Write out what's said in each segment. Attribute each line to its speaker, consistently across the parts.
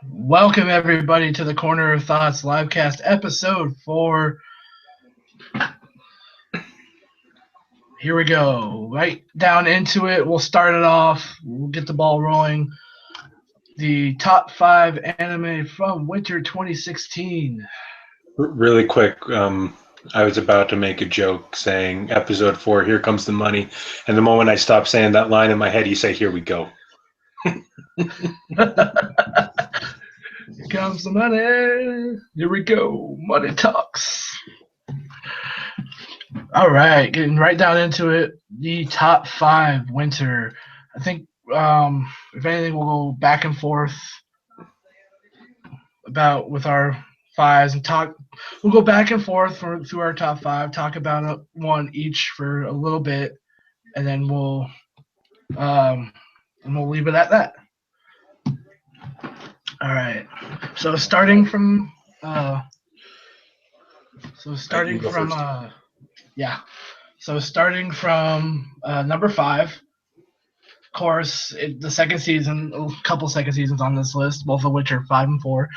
Speaker 1: Welcome everybody to the Corner of Thoughts livecast episode 4. Here we go. Right down into it. We'll start it off. We'll get the ball rolling. The top 5 anime from winter 2016.
Speaker 2: Really quick, I was about to make a joke saying episode 4, here comes the money. And the moment I stopped saying that line in my head, you say, here we go.
Speaker 1: Here comes the money. Here we go. Money talks. All right, getting right down into it. The top 5 winter. I think, if anything, we'll go back and forth with our 5s and talk. We'll go back and forth through our top 5. Talk about one each for a little bit, and then we'll leave it at that. All right. So starting from number 5. Of course, the second season, a couple second seasons on this list, both of which are 5 and 4.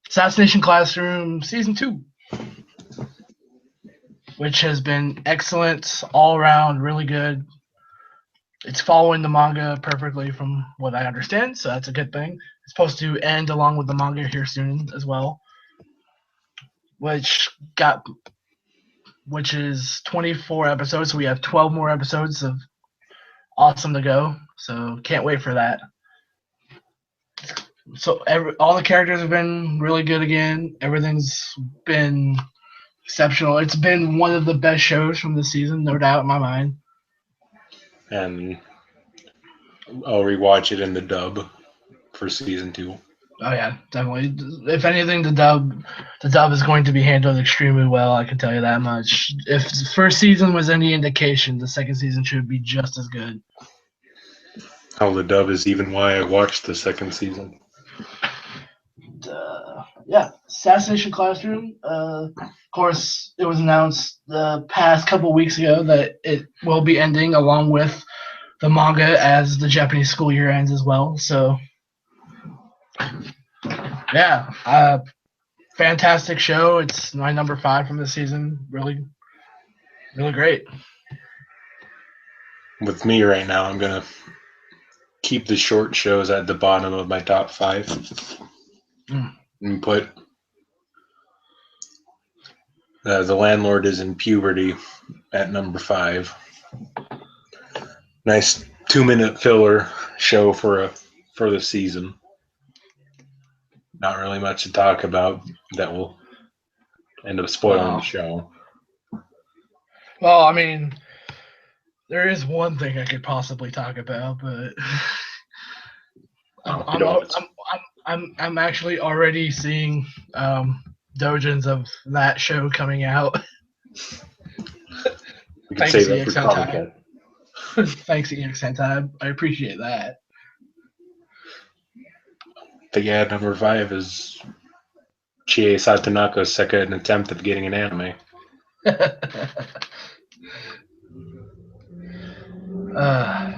Speaker 1: Assassination Classroom Season 2, which has been excellent all around, really good. It's following the manga perfectly from what I understand, so that's a good thing. It's supposed to end along with the manga here soon as well, which is 24 episodes, so we have 12 more episodes of awesome to go, so can't wait for that. So all the characters have been really good again. Everything's been exceptional. It's been one of the best shows from this season, no doubt in my mind.
Speaker 2: And I'll rewatch it in the dub for season 2.
Speaker 1: Oh yeah, definitely. If anything, the dub is going to be handled extremely well. I can tell you that much. If the first season was any indication, the second season should be just as good.
Speaker 2: How the dub is even why I watched the second season.
Speaker 1: Assassination Classroom. Of course, it was announced the past couple weeks ago that it will be ending along with the manga as the Japanese school year ends as well. So, yeah, fantastic show. It's my number 5 from the season. Really, really great.
Speaker 2: With me right now, I'm going to keep the short shows at the bottom of my top 5 and put The Landlord is in Puberty at number 5. Nice 2-minute filler show for the season. Not really much to talk about. That will end up spoiling the show.
Speaker 1: Well, I mean, there is one thing I could possibly talk about, but I'm actually already seeing dojins of that show coming out.
Speaker 2: You can say that for Comic-Con.
Speaker 1: Thanks, EX Hentai. I appreciate that.
Speaker 2: But yeah, number 5 is Chie Satonaka's second attempt at getting an anime.
Speaker 1: Okay.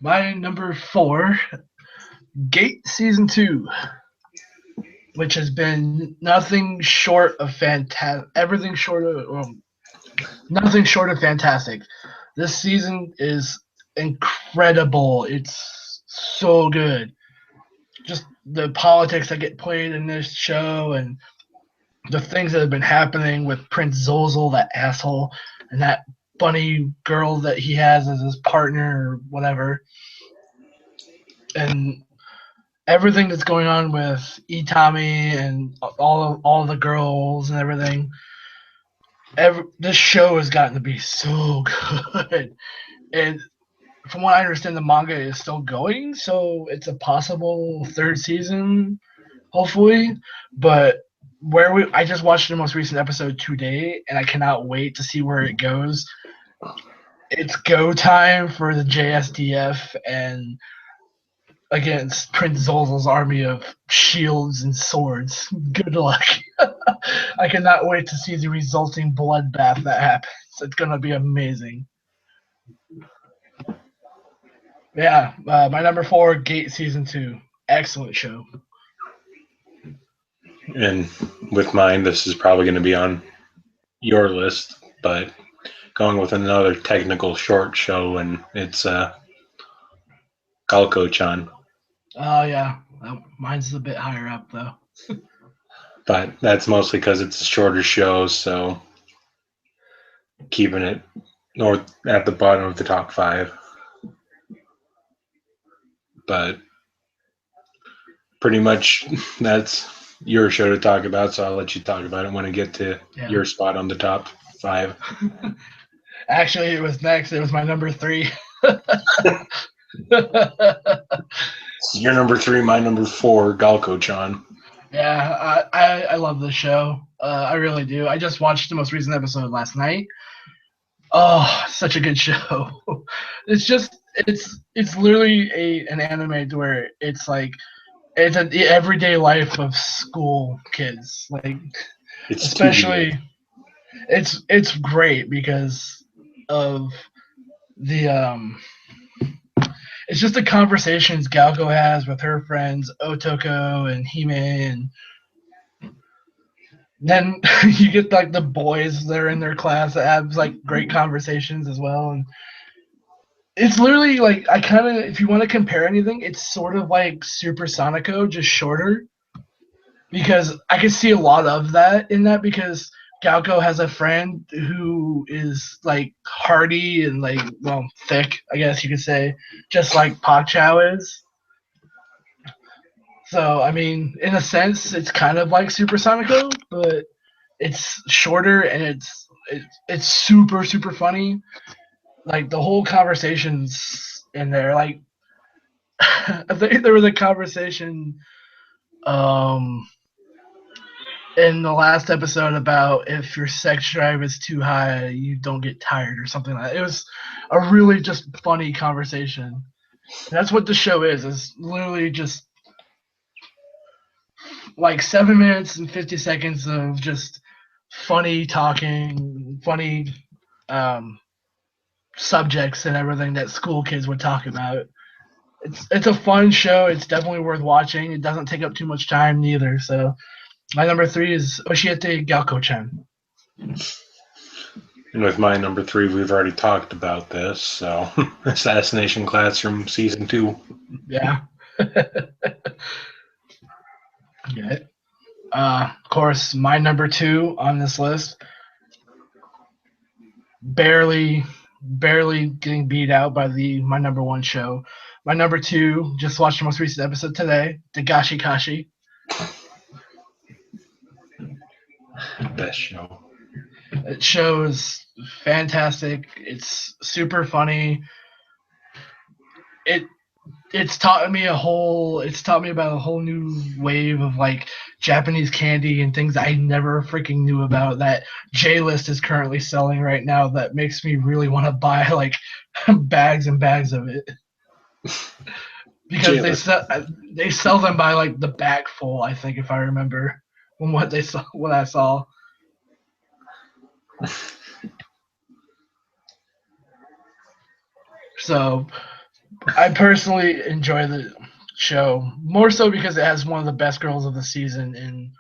Speaker 1: My number 4, Gate Season 2, which has been nothing short of fantastic. Nothing short of fantastic. This season is incredible. It's so good. Just the politics that get played in this show and the things that have been happening with Prince Zozel, that asshole, and that bunny girl that he has as his partner or whatever. And everything that's going on with Itami and all the girls and everything. This show has gotten to be so good. And from what I understand, the manga is still going, so it's a possible 3rd season, hopefully. But I just watched the most recent episode today, and I cannot wait to see where it goes. It's go time for the JSDF and against Prince Zozel's army of shields and swords. Good luck. I cannot wait to see the resulting bloodbath that happens. It's going to be amazing. Yeah, my number 4, Gate Season 2. Excellent show.
Speaker 2: And with mine, this is probably going to be on your list, but going with another technical short show, and it's Galco-chan.
Speaker 1: Oh, yeah. Mine's a bit higher up, though.
Speaker 2: But that's mostly because it's a shorter show, so keeping it north at the bottom of the top 5. But pretty much that's your show to talk about, so I'll let you talk about it when I get to your spot on the top 5.
Speaker 1: Actually, it was next. It was my number 3.
Speaker 2: Your number 3, my number 4, Galco-chan.
Speaker 1: Yeah, I love this show. I really do. I just watched the most recent episode last night. Oh, such a good show. It's just it's literally an anime to where it's like it's the everyday life of school kids. Like
Speaker 2: It's too real.
Speaker 1: especially it's great because of the it's just the conversations Galco has with her friends Otoko and Hime, and then you get like the boys that are in their class that have like great conversations as well. And it's literally like I kind of, if you want to compare anything, it's sort of like Super Sonico, just shorter. Because I can see a lot of that in that because Galco has a friend who is like hardy and like well thick, I guess you could say, just like Pak Chow is. So I mean, in a sense, it's kind of like Super Sonico, but it's shorter and it's super funny. Like the whole conversations in there. Like I think there was a conversation um in the last episode about if your sex drive is too high, you don't get tired or something like that. It was a really just funny conversation. And that's what the show is. It's literally just like 7 minutes and 50 seconds of just funny talking, funny um, subjects and everything that school kids would talk about. It's a fun show. It's definitely worth watching. It doesn't take up too much time neither. So my number 3 is Oshiete Galko-chan.
Speaker 2: And with my number 3, we've already talked about this, so Assassination Classroom Season 2.
Speaker 1: Yeah. Yeah. Of course, my number 2 on this list, barely getting beat out by my number 1 show. My number 2, just watched the most recent episode today, Dagashi Kashi.
Speaker 2: Best show.
Speaker 1: It show is fantastic. It's super funny. It it's taught me about a whole new wave of like Japanese candy and things I never freaking knew about that J List is currently selling right now that makes me really want to buy like bags and bags of it because they sell them by like the bag full, I think, if I remember from what I saw. So I personally enjoy the show more so because it has one of the best girls of the season in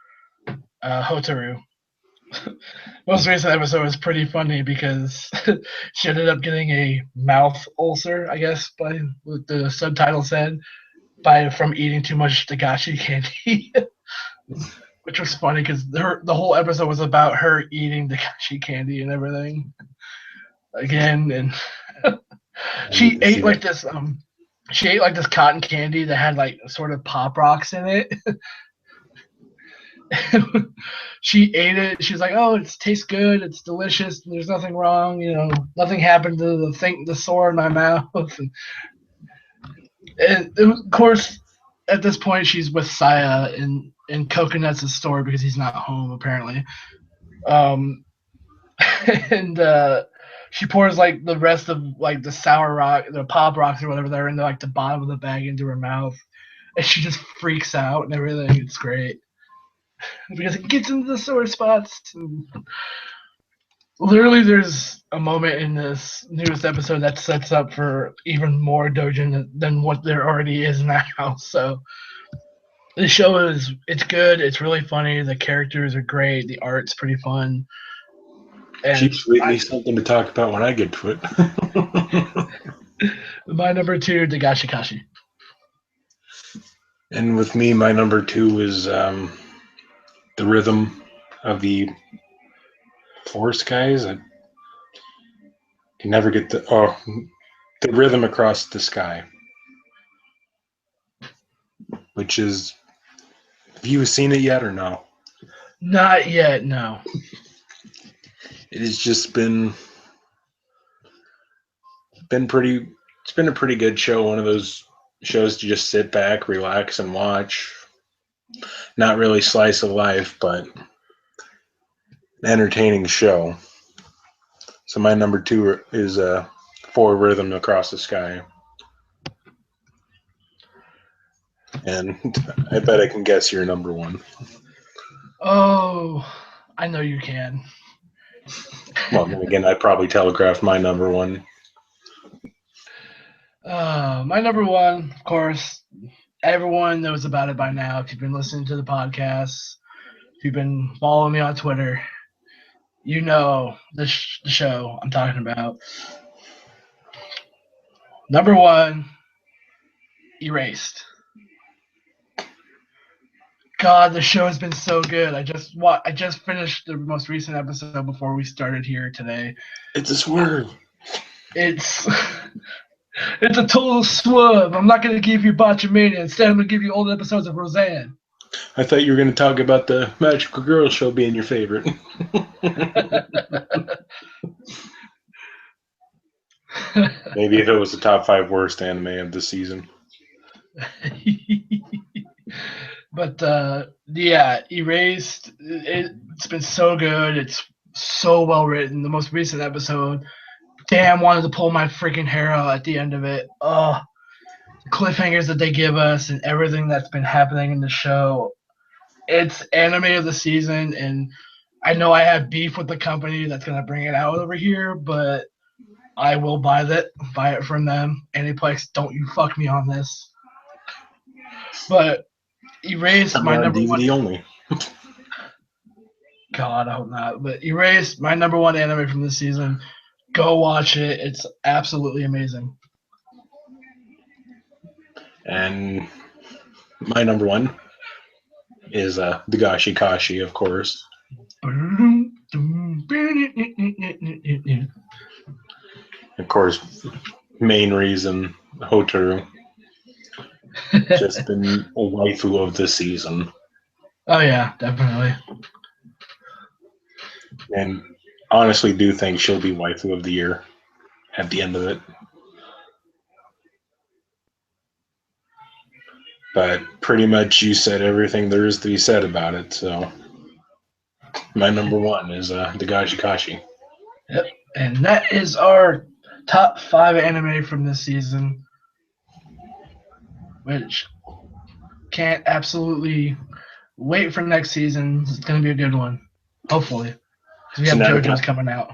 Speaker 1: Hotaru. Most recent episode was pretty funny because she ended up getting a mouth ulcer, I guess, by what the subtitle said, by from eating too much Dagashi candy, which was funny because the whole episode was about her eating Dagashi candy and everything again, and she ate like this she ate like this cotton candy that had like sort of pop rocks in it. She ate it. She's like, "Oh, it tastes good. It's delicious. There's nothing wrong. You know, nothing happened to the sore in my mouth." And of course, at this point, she's with Saya in Coconut's store because he's not home apparently. Um, and she pours like the rest of like the sour rock, the pop rocks or whatever that are in like the bottom of the bag into her mouth, and she just freaks out and everything. It's great because it gets into the sore spots. And literally, there's a moment in this newest episode that sets up for even more Dojin than what there already is now. So the show it's good. It's really funny. The characters are great. The art's pretty fun. And
Speaker 2: Keeps leaving me something to talk about when I get to it.
Speaker 1: my number 2, Dagashi Kashi.
Speaker 2: And with me, my number 2 is the rhythm of the Force guys. I can never get the rhythm across the sky, which is. Have you seen it yet or no?
Speaker 1: Not yet, no.
Speaker 2: It has just been pretty. It's been a pretty good show. One of those shows to just sit back, relax, and watch. Not really slice of life, but an entertaining show. So my number 2 is For Rhythm Across the Sky. And I bet I can guess your number 1.
Speaker 1: Oh, I know you can.
Speaker 2: Well, then again, I probably telegraphed my number 1.
Speaker 1: My number 1, of course, everyone knows about it by now. If you've been listening to the podcast, if you've been following me on Twitter, you know the show I'm talking about. Number 1, Erased. God, the show has been so good. I just finished the most recent episode before we started here today.
Speaker 2: It's a swerve.
Speaker 1: It's it's a total swerve. I'm not going to give you Botchamania. Instead, I'm going to give you old episodes of Roseanne.
Speaker 2: I thought you were going to talk about the Magical Girl show being your favorite. Maybe if it was the top 5 worst anime of the season.
Speaker 1: But yeah, Erased. It's been so good. It's so well written. The most recent episode, damn, wanted to pull my freaking hair out at the end of it. Oh, the cliffhangers that they give us and everything that's been happening in the show. It's anime of the season, and I know I have beef with the company that's gonna bring it out over here, but I will buy it from them. Aniplex, don't you fuck me on this. But Erased, my
Speaker 2: on
Speaker 1: number
Speaker 2: DVD
Speaker 1: 1.
Speaker 2: only.
Speaker 1: God, I hope not. But Erased, my number 1 anime from this season. Go watch it. It's absolutely amazing.
Speaker 2: And my number 1 is Dagashi Kashi, of course. Of course, main reason, Hotaru. Just been a waifu of the season.
Speaker 1: Oh yeah, definitely.
Speaker 2: And honestly do think she'll be waifu of the year at the end of it. But pretty much you said everything there is to be said about it, so my number 1 is Dagashi Kashi.
Speaker 1: Yep. And that is our top 5 anime from this season, which can't absolutely wait for next season. It's going to be a good one, hopefully. We have JoJo's coming out.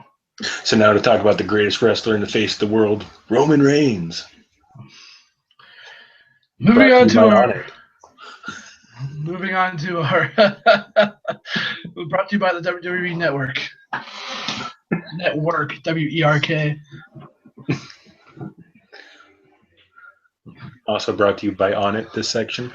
Speaker 2: So now to talk about the greatest wrestler in the face of the world, Roman Reigns.
Speaker 1: Moving on to our brought to you by the WWE Network. Network, WERK.
Speaker 2: Also brought to you by On It, this section.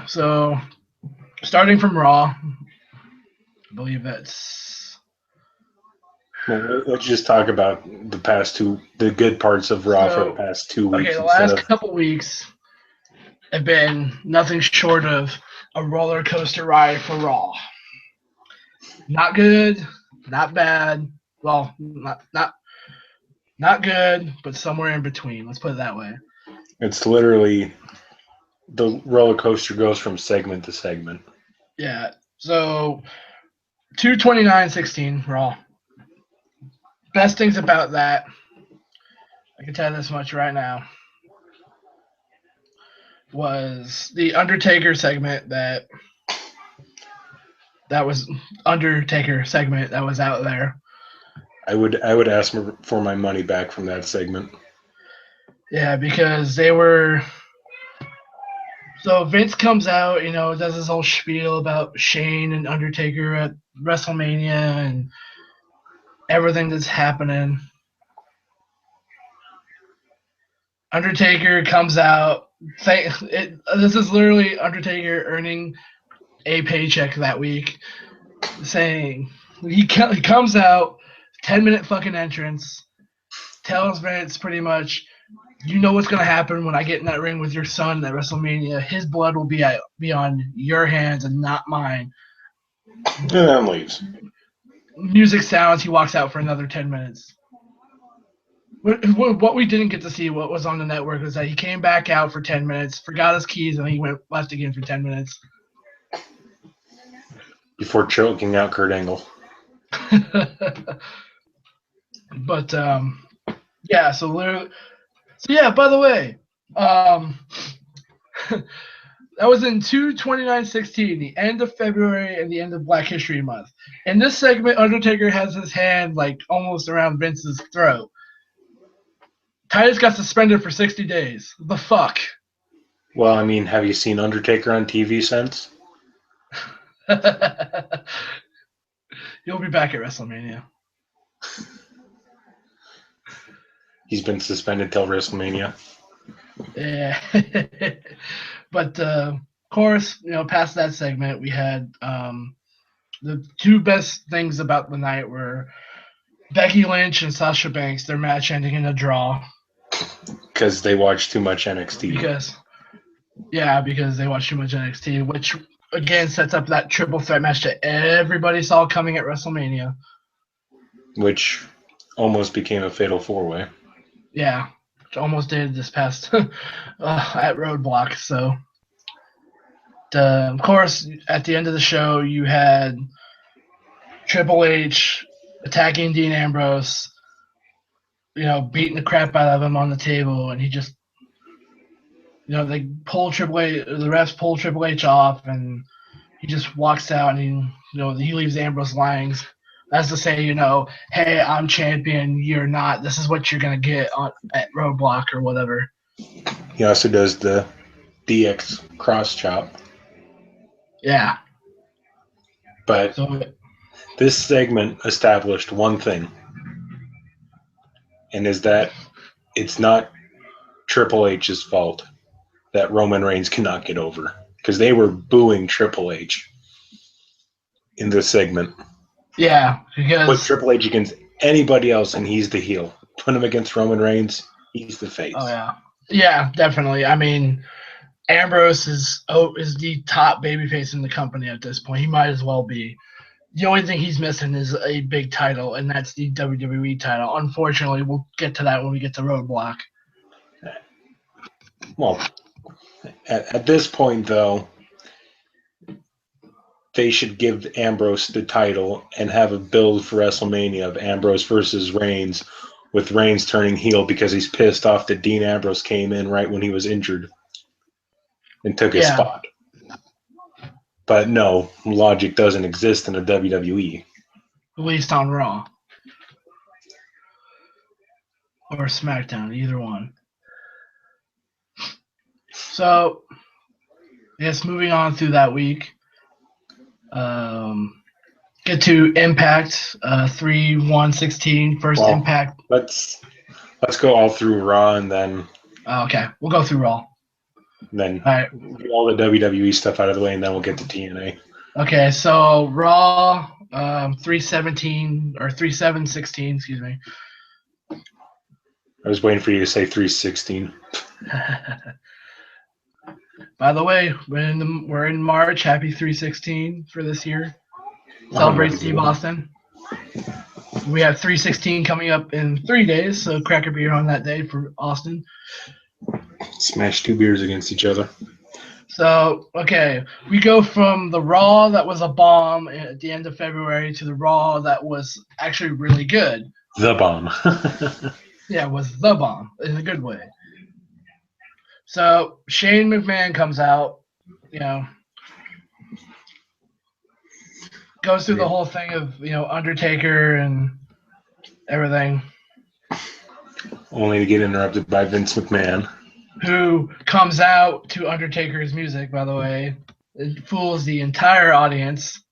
Speaker 1: So starting from Raw, I believe that's.
Speaker 2: Well, let's just talk about the good parts of Raw for the past 2 weeks.
Speaker 1: Okay, the last couple weeks have been nothing short of a roller coaster ride for Raw. Not good, not bad. Well, not good, but somewhere in between. Let's put it that way.
Speaker 2: It's literally the roller coaster goes from segment to segment.
Speaker 1: Yeah. So 229-16 Raw. Best things about that, I can tell you this much right now. was the Undertaker segment that was Undertaker segment that was out there.
Speaker 2: I would ask for my money back from that segment.
Speaker 1: Yeah, because they were. So Vince comes out, does his whole spiel about Shane and Undertaker at WrestleMania and everything that's happening. Undertaker comes out. This is literally Undertaker earning a paycheck that week, saying he comes out, 10-minute fucking entrance, tells Vince pretty much, you know what's gonna happen when I get in that ring with your son at WrestleMania. His blood will be on your hands and not mine.
Speaker 2: And then leaves.
Speaker 1: Music sounds. He walks out for another 10 minutes. What we didn't get to see, what was on the network, was that he came back out for 10 minutes, forgot his keys, and he went left again for 10 minutes.
Speaker 2: Before choking out Kurt Angle.
Speaker 1: But, yeah, so yeah, by the way, that was in 2/29/16, the end of February and the end of Black History Month. In this segment, Undertaker has his hand, like, almost around Vince's throat. Titus got suspended for 60 days. The fuck?
Speaker 2: Well, I mean, have you seen Undertaker on TV since?
Speaker 1: You'll be back at WrestleMania.
Speaker 2: He's been suspended till WrestleMania.
Speaker 1: Yeah. But, of course, past that segment, we had the two best things about the night were Becky Lynch and Sasha Banks, their match ending in a draw.
Speaker 2: Because they watched too much NXT.
Speaker 1: Because they watched too much NXT, which again sets up that triple threat match that everybody saw coming at WrestleMania. Which
Speaker 2: almost became a fatal four-way.
Speaker 1: Yeah, which almost did this past at Roadblock. So, of course, at the end of the show, you had Triple H attacking Dean Ambrose, beating the crap out of him on the table, and he just, they pull Triple H, the refs pull Triple H off, and he just walks out, and he leaves Ambrose lying, as to say, hey, I'm champion, you're not. This is what you're gonna get at Roadblock or whatever.
Speaker 2: He also does the DX cross chop.
Speaker 1: Yeah.
Speaker 2: But this segment established one thing, and is that it's not Triple H's fault that Roman Reigns cannot get over, because they were booing Triple H in this segment.
Speaker 1: Yeah, because
Speaker 2: put Triple H against anybody else, and he's the heel. Put him against Roman Reigns, he's the face.
Speaker 1: Oh yeah, definitely. I mean, Ambrose is the top babyface in the company at this point. He might as well be. The only thing he's missing is a big title, and that's the WWE title. Unfortunately, we'll get to that when we get to Roadblock.
Speaker 2: Well, at this point, though, they should give Ambrose the title and have a build for WrestleMania of Ambrose versus Reigns, with Reigns turning heel because he's pissed off that Dean Ambrose came in right when he was injured and took his spot. But no, logic doesn't exist in the WWE.
Speaker 1: At least on Raw. Or SmackDown, either one. So, yes, moving on through that week. Get to Impact 3/1/16, first Impact.
Speaker 2: Let's go all through Raw and then.
Speaker 1: Okay, we'll go through Raw.
Speaker 2: Then get all the WWE stuff out of the way, and then we'll get to TNA.
Speaker 1: Okay, so Raw 3/17 or 3/7/16, excuse me.
Speaker 2: I was waiting for you to say 3/16.
Speaker 1: By the way, we're in March. Happy 3/16 for this year. Celebrate Steve Austin. We have 3/16 coming up in 3 days, so crack a beer on that day for Austin.
Speaker 2: Smash two beers against each other.
Speaker 1: So, okay, we go from the Raw that was a bomb at the end of February to the Raw that was actually really good.
Speaker 2: The bomb.
Speaker 1: Yeah, it was the bomb in a good way. So Shane McMahon comes out, goes through the whole thing of Undertaker and everything.
Speaker 2: Only to get interrupted by Vince McMahon,
Speaker 1: who comes out to Undertaker's music, by the way. It fools the entire audience.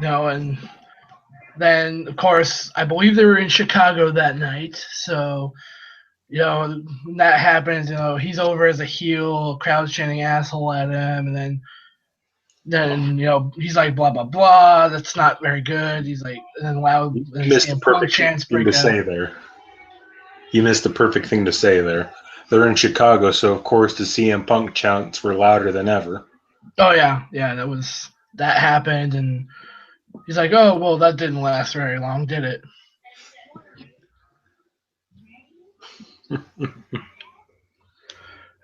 Speaker 1: And then, of course, I believe they were in Chicago that night. So, when that happens, he's over as a heel, crowd's chanting asshole at him, and then he's like, blah, blah, blah, that's not very good. He's like, and then loud
Speaker 2: you missed the
Speaker 1: CM Punk
Speaker 2: perfect
Speaker 1: chants
Speaker 2: thing
Speaker 1: break
Speaker 2: to
Speaker 1: out.
Speaker 2: say there. You missed the perfect thing to say there. They're in Chicago, so of course the CM Punk chants were louder than ever.
Speaker 1: Oh, yeah, that happened, and he's like, oh, well, that didn't last very long, did it?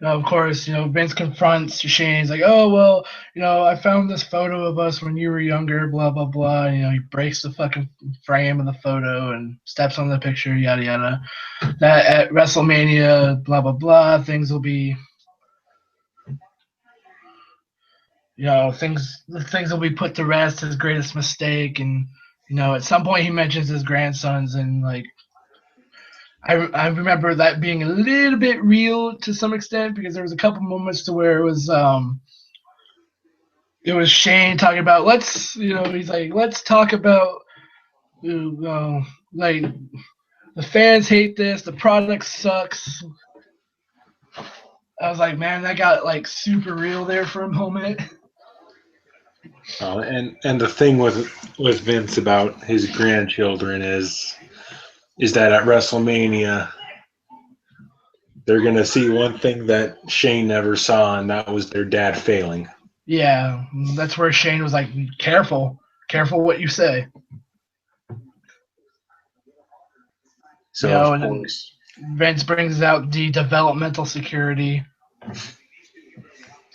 Speaker 1: Of course, Vince confronts Shane. He's like, oh, well, I found this photo of us when you were younger, blah, blah, blah. He breaks the fucking frame of the photo and steps on the picture, yada, yada. That at WrestleMania, blah, blah, blah, things will be, things will be put to rest, his greatest mistake. And, at some point he mentions his grandsons and, like, I remember that being a little bit real to some extent because there was a couple moments to where it was Shane talking about he's like, let's talk about like the fans hate this, the product sucks. I was like, man, that got like super real there for a moment.
Speaker 2: And the thing with Vince about his grandchildren is that at WrestleMania they're gonna see one thing that Shane never saw, and that was their dad failing.
Speaker 1: Yeah, that's where Shane was like, careful what you say.
Speaker 2: So of course,
Speaker 1: Vince brings out the developmental security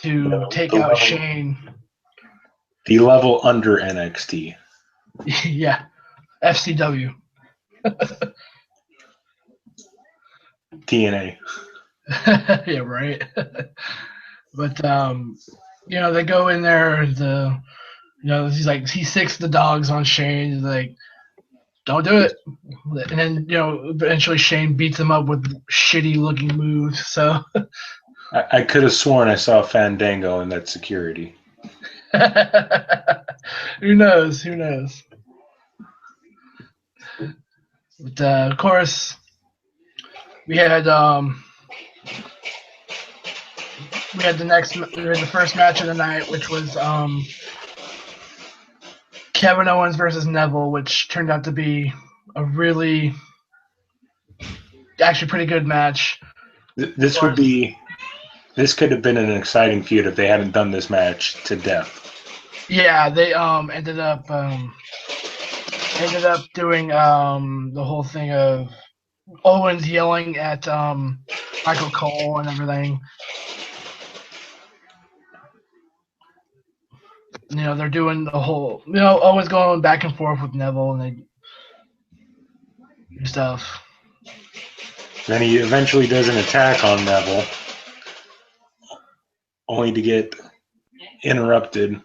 Speaker 1: to take out Shane.
Speaker 2: The level under NXT.
Speaker 1: Yeah, FCW.
Speaker 2: TNA.
Speaker 1: Yeah, right. But they go in there. He's like he sicks the dogs on Shane. He's like, don't do it. And then eventually Shane beats him up with shitty looking moves. So
Speaker 2: I could have sworn I saw Fandango in that security.
Speaker 1: Who knows? But of course, we had the first match of the night, which was Kevin Owens versus Neville, which turned out to be a really actually pretty good match.
Speaker 2: This could have been an exciting feud if they hadn't done this match to death.
Speaker 1: Yeah, they ended up doing the whole thing of Owens yelling at Michael Cole and everything. They're doing the whole Owens going back and forth with Neville and they do stuff.
Speaker 2: Then he eventually does an attack on Neville, only to get interrupted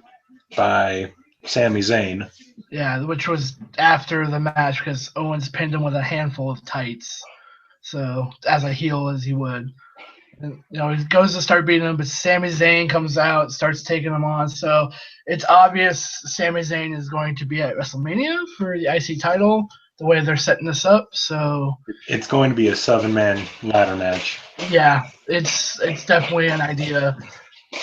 Speaker 2: by Sami Zayn.
Speaker 1: Yeah, which was after the match because Owens pinned him with a handful of tights. So as a heel as he would. And, he goes to start beating him, but Sami Zayn comes out, starts taking him on. So it's obvious Sami Zayn is going to be at WrestleMania for the IC title, the way they're setting this up. So
Speaker 2: it's going to be a 7-man ladder match.
Speaker 1: Yeah, it's definitely an idea.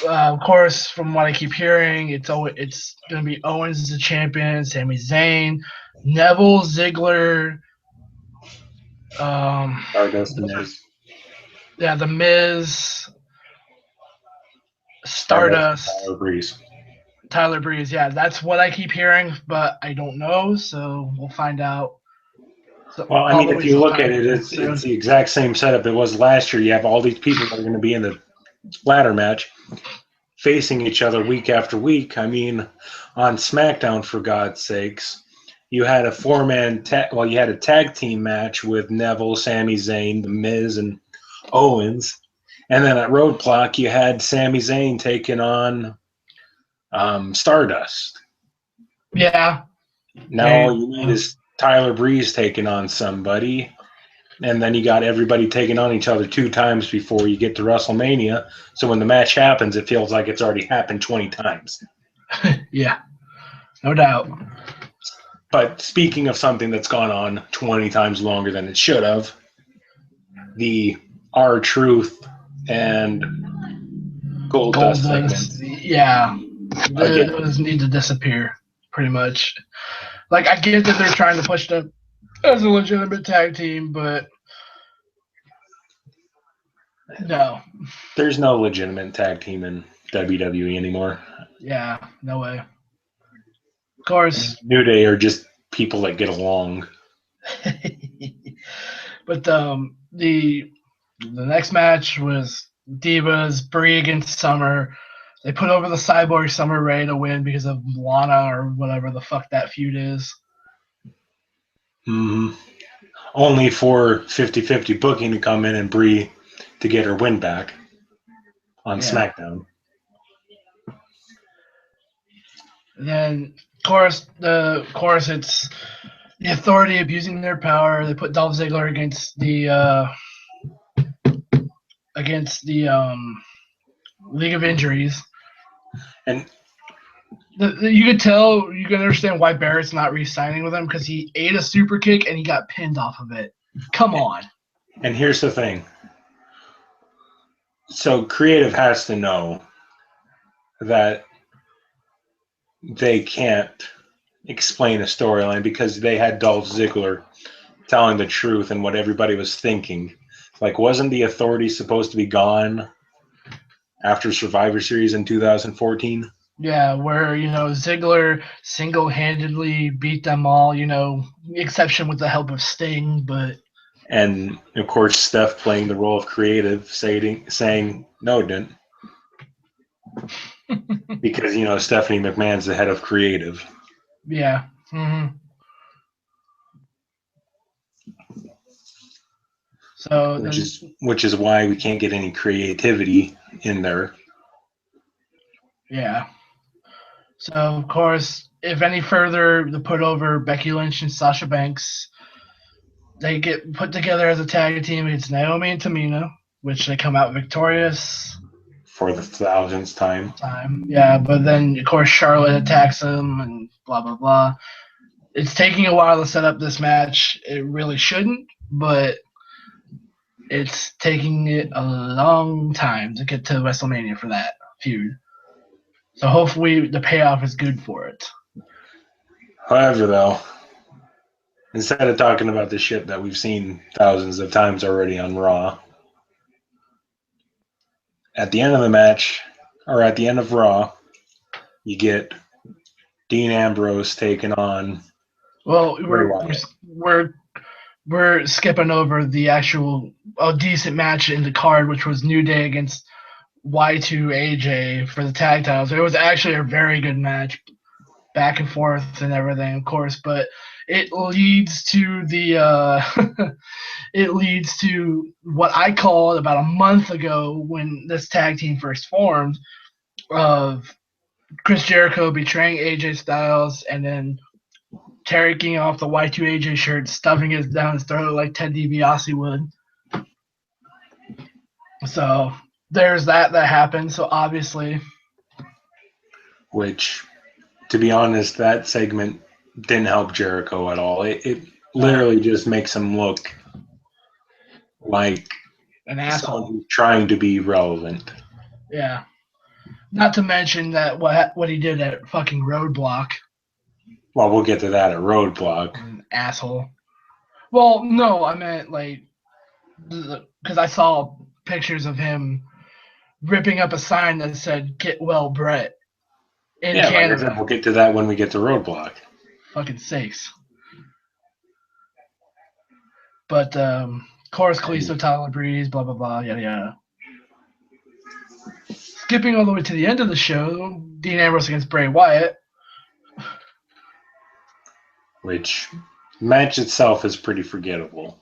Speaker 1: Of course, from what I keep hearing, it's going to be Owens as the champion, Sami Zayn, Neville, Ziggler,
Speaker 2: Stardust and Miz.
Speaker 1: Yeah, The Miz, Stardust, Tyler Breeze. Yeah, that's what I keep hearing, but I don't know, so we'll find out. So,
Speaker 2: well, I mean, if you look at it, it's the exact same setup it was last year. You have all these people that are going to be in the ladder match facing each other week after week. I mean, on SmackDown, for God's sakes, you had a four-man you had a tag team match with Neville, Sami Zayn, The Miz, and Owens. And then at Roadblock, you had Sami Zayn taking on Stardust.
Speaker 1: Yeah.
Speaker 2: Now all you need is Tyler Breeze taking on somebody. And then you got everybody taking on each other 2 times before you get to WrestleMania. So when the match happens, it feels like it's already happened 20 times.
Speaker 1: Yeah, no doubt.
Speaker 2: But speaking of something that's gone on 20 times longer than it should have, the R-Truth and Goldust segments.
Speaker 1: Yeah, those need to disappear, pretty much. Like, I get that they're trying to push them as a legitimate tag team, but no.
Speaker 2: There's no legitimate tag team in WWE anymore.
Speaker 1: Yeah, no way. Of course.
Speaker 2: New Day are just people that get along.
Speaker 1: But the next match was Divas, Brie against Summer. They put over the Cyborg Summer Rae to win because of Lana or whatever the fuck that feud is.
Speaker 2: Mm-hmm. Only for 50-50 booking to come in and Brie to get her win back on SmackDown.
Speaker 1: And then, of course, it's the Authority abusing their power. They put Dolph Ziggler against the League of Injuries.
Speaker 2: And
Speaker 1: you could tell, you can understand why Barrett's not re-signing with him, because he ate a super kick and he got pinned off of it. Come on.
Speaker 2: And here's the thing. So creative has to know that they can't explain a storyline because they had Dolph Ziggler telling the truth and what everybody was thinking. Like, wasn't the Authority supposed to be gone after Survivor Series in 2014?
Speaker 1: Yeah, where, Ziggler single-handedly beat them all, exception with the help of Sting, but...
Speaker 2: And, of course, Steph playing the role of creative, saying no, it didn't. Because, Stephanie McMahon's the head of creative.
Speaker 1: Yeah. Mm-hmm. So
Speaker 2: which is why we can't get any creativity in there.
Speaker 1: Yeah. So, of course, if any further, to put over Becky Lynch and Sasha Banks, they get put together as a tag team against Naomi and Tamina, which they come out victorious.
Speaker 2: For the 1000th time.
Speaker 1: Yeah, but then, of course, Charlotte attacks them and blah, blah, blah. It's taking a while to set up this match. It really shouldn't, but it's taking it a long time to get to WrestleMania for that feud. So hopefully the payoff is good for it.
Speaker 2: However, though, instead of talking about the shit that we've seen thousands of times already on Raw, at the end of the match, or at the end of Raw, you get Dean Ambrose taking on.
Speaker 1: Well, we're skipping over the actual decent match in the card, which was New Day against Y2AJ for the tag titles. It was actually a very good match, back and forth and everything, of course, but it leads to it leads to what I called about a month ago when this tag team first formed, of Chris Jericho betraying AJ Styles and then taking off the Y2AJ shirt, stuffing it down his throat like Ted DiBiase would. So there's that happened. So obviously,
Speaker 2: which, to be honest, that segment didn't help Jericho at all. It literally just makes him look like
Speaker 1: an asshole
Speaker 2: who's trying to be relevant.
Speaker 1: Yeah. Not to mention that what he did at fucking Roadblock.
Speaker 2: Well, we'll get to that at Roadblock.
Speaker 1: An asshole. Well, no, I meant because I saw pictures of him ripping up a sign that said "Get well, Brett." In Canada.
Speaker 2: Like I said, we'll get to that when we get to Roadblock.
Speaker 1: Fucking sakes. But Chorus Kalisto, Tyler Breeze, blah blah blah, yada yada. Skipping all the way to the end of the show, Dean Ambrose against Bray Wyatt.
Speaker 2: which match itself is pretty forgettable.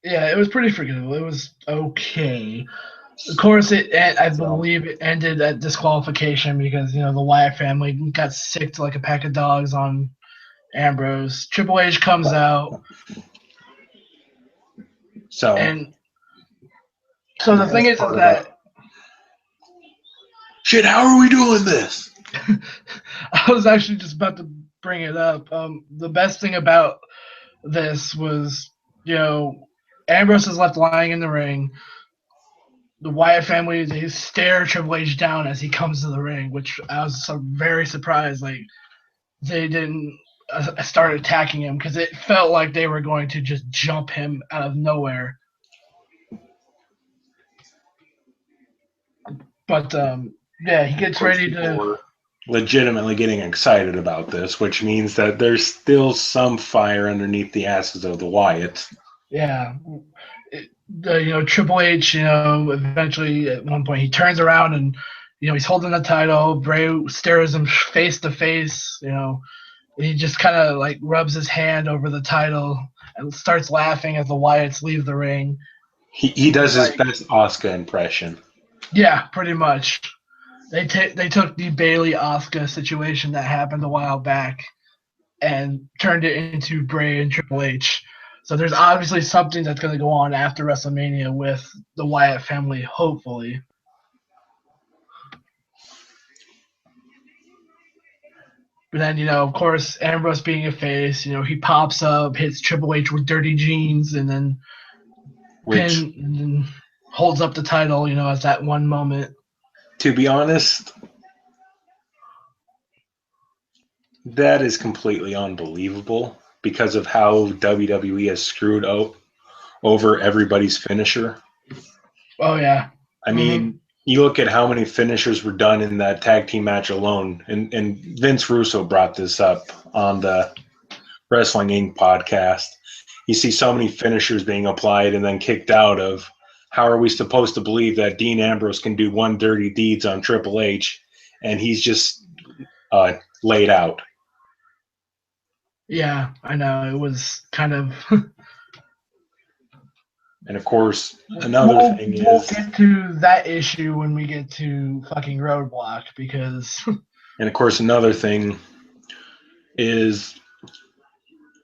Speaker 1: Yeah, it was pretty forgettable. It was okay. Of course, I believe it ended at disqualification because the Wyatt family got sick like a pack of dogs on Ambrose. Triple H comes out, and so the thing is that
Speaker 2: shit. How are we doing this?
Speaker 1: I was actually just about to bring it up. The best thing about this was, Ambrose is left lying in the ring. The Wyatt family, they stare Triple H down as he comes to the ring, which I was very surprised. Like, they didn't start attacking him because it felt like they were going to just jump him out of nowhere. But yeah, he gets ready to.
Speaker 2: Legitimately getting excited about this, which means that there's still some fire underneath the asses of the Wyatts.
Speaker 1: Yeah. Triple H, eventually at one point he turns around and, he's holding the title. Bray stares him face to face, and he just kind of like rubs his hand over the title and starts laughing as the Wyatts leave the ring.
Speaker 2: He does his best Asuka impression.
Speaker 1: Yeah, pretty much. They took the Bailey Asuka situation that happened a while back and turned it into Bray and Triple H. So there's obviously something that's going to go on after WrestleMania with the Wyatt family, hopefully. But then, of course, Ambrose being a face, he pops up, hits Triple H with dirty jeans, and then and then holds up the title, as that one moment.
Speaker 2: To be honest, that is completely unbelievable because of how WWE has screwed over everybody's finisher.
Speaker 1: Oh, yeah.
Speaker 2: I mean, you look at how many finishers were done in that tag team match alone, and Vince Russo brought this up on the Wrestling Inc. podcast. You see so many finishers being applied and then kicked out of. How are we supposed to believe that Dean Ambrose can do one dirty deeds on Triple H and he's just laid out?
Speaker 1: Yeah, I know. It was kind of.
Speaker 2: And of course, another thing is. We'll
Speaker 1: get to that issue when we get to fucking Roadblock because.
Speaker 2: And of course, another thing is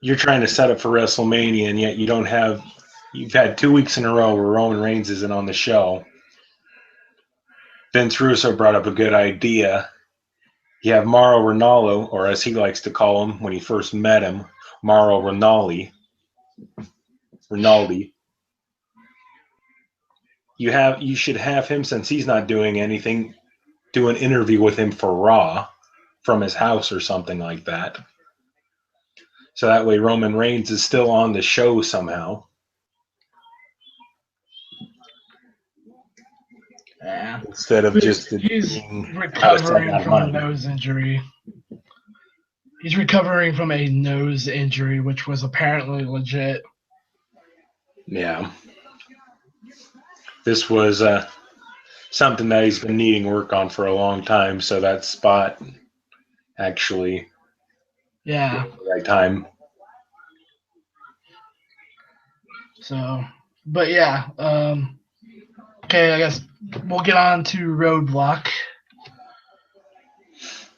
Speaker 2: you're trying to set up for WrestleMania, and yet you've had 2 weeks in a row where Roman Reigns isn't on the show. Vince Russo brought up a good idea. You have Mauro Ranallo, or as he likes to call him when he first met him, Mauro Rinaldi. You should have him, since he's not doing anything, do an interview with him for Raw from his house or something like that. So that way Roman Reigns is still on the show somehow.
Speaker 1: Yeah.
Speaker 2: Instead of just
Speaker 1: he's recovering from a nose injury. He's recovering from a nose injury, which was apparently legit.
Speaker 2: Yeah. This was something that he's been needing work on for a long time, so that spot actually
Speaker 1: at
Speaker 2: the right time.
Speaker 1: So, but yeah, okay, I guess we'll get on to Roadblock.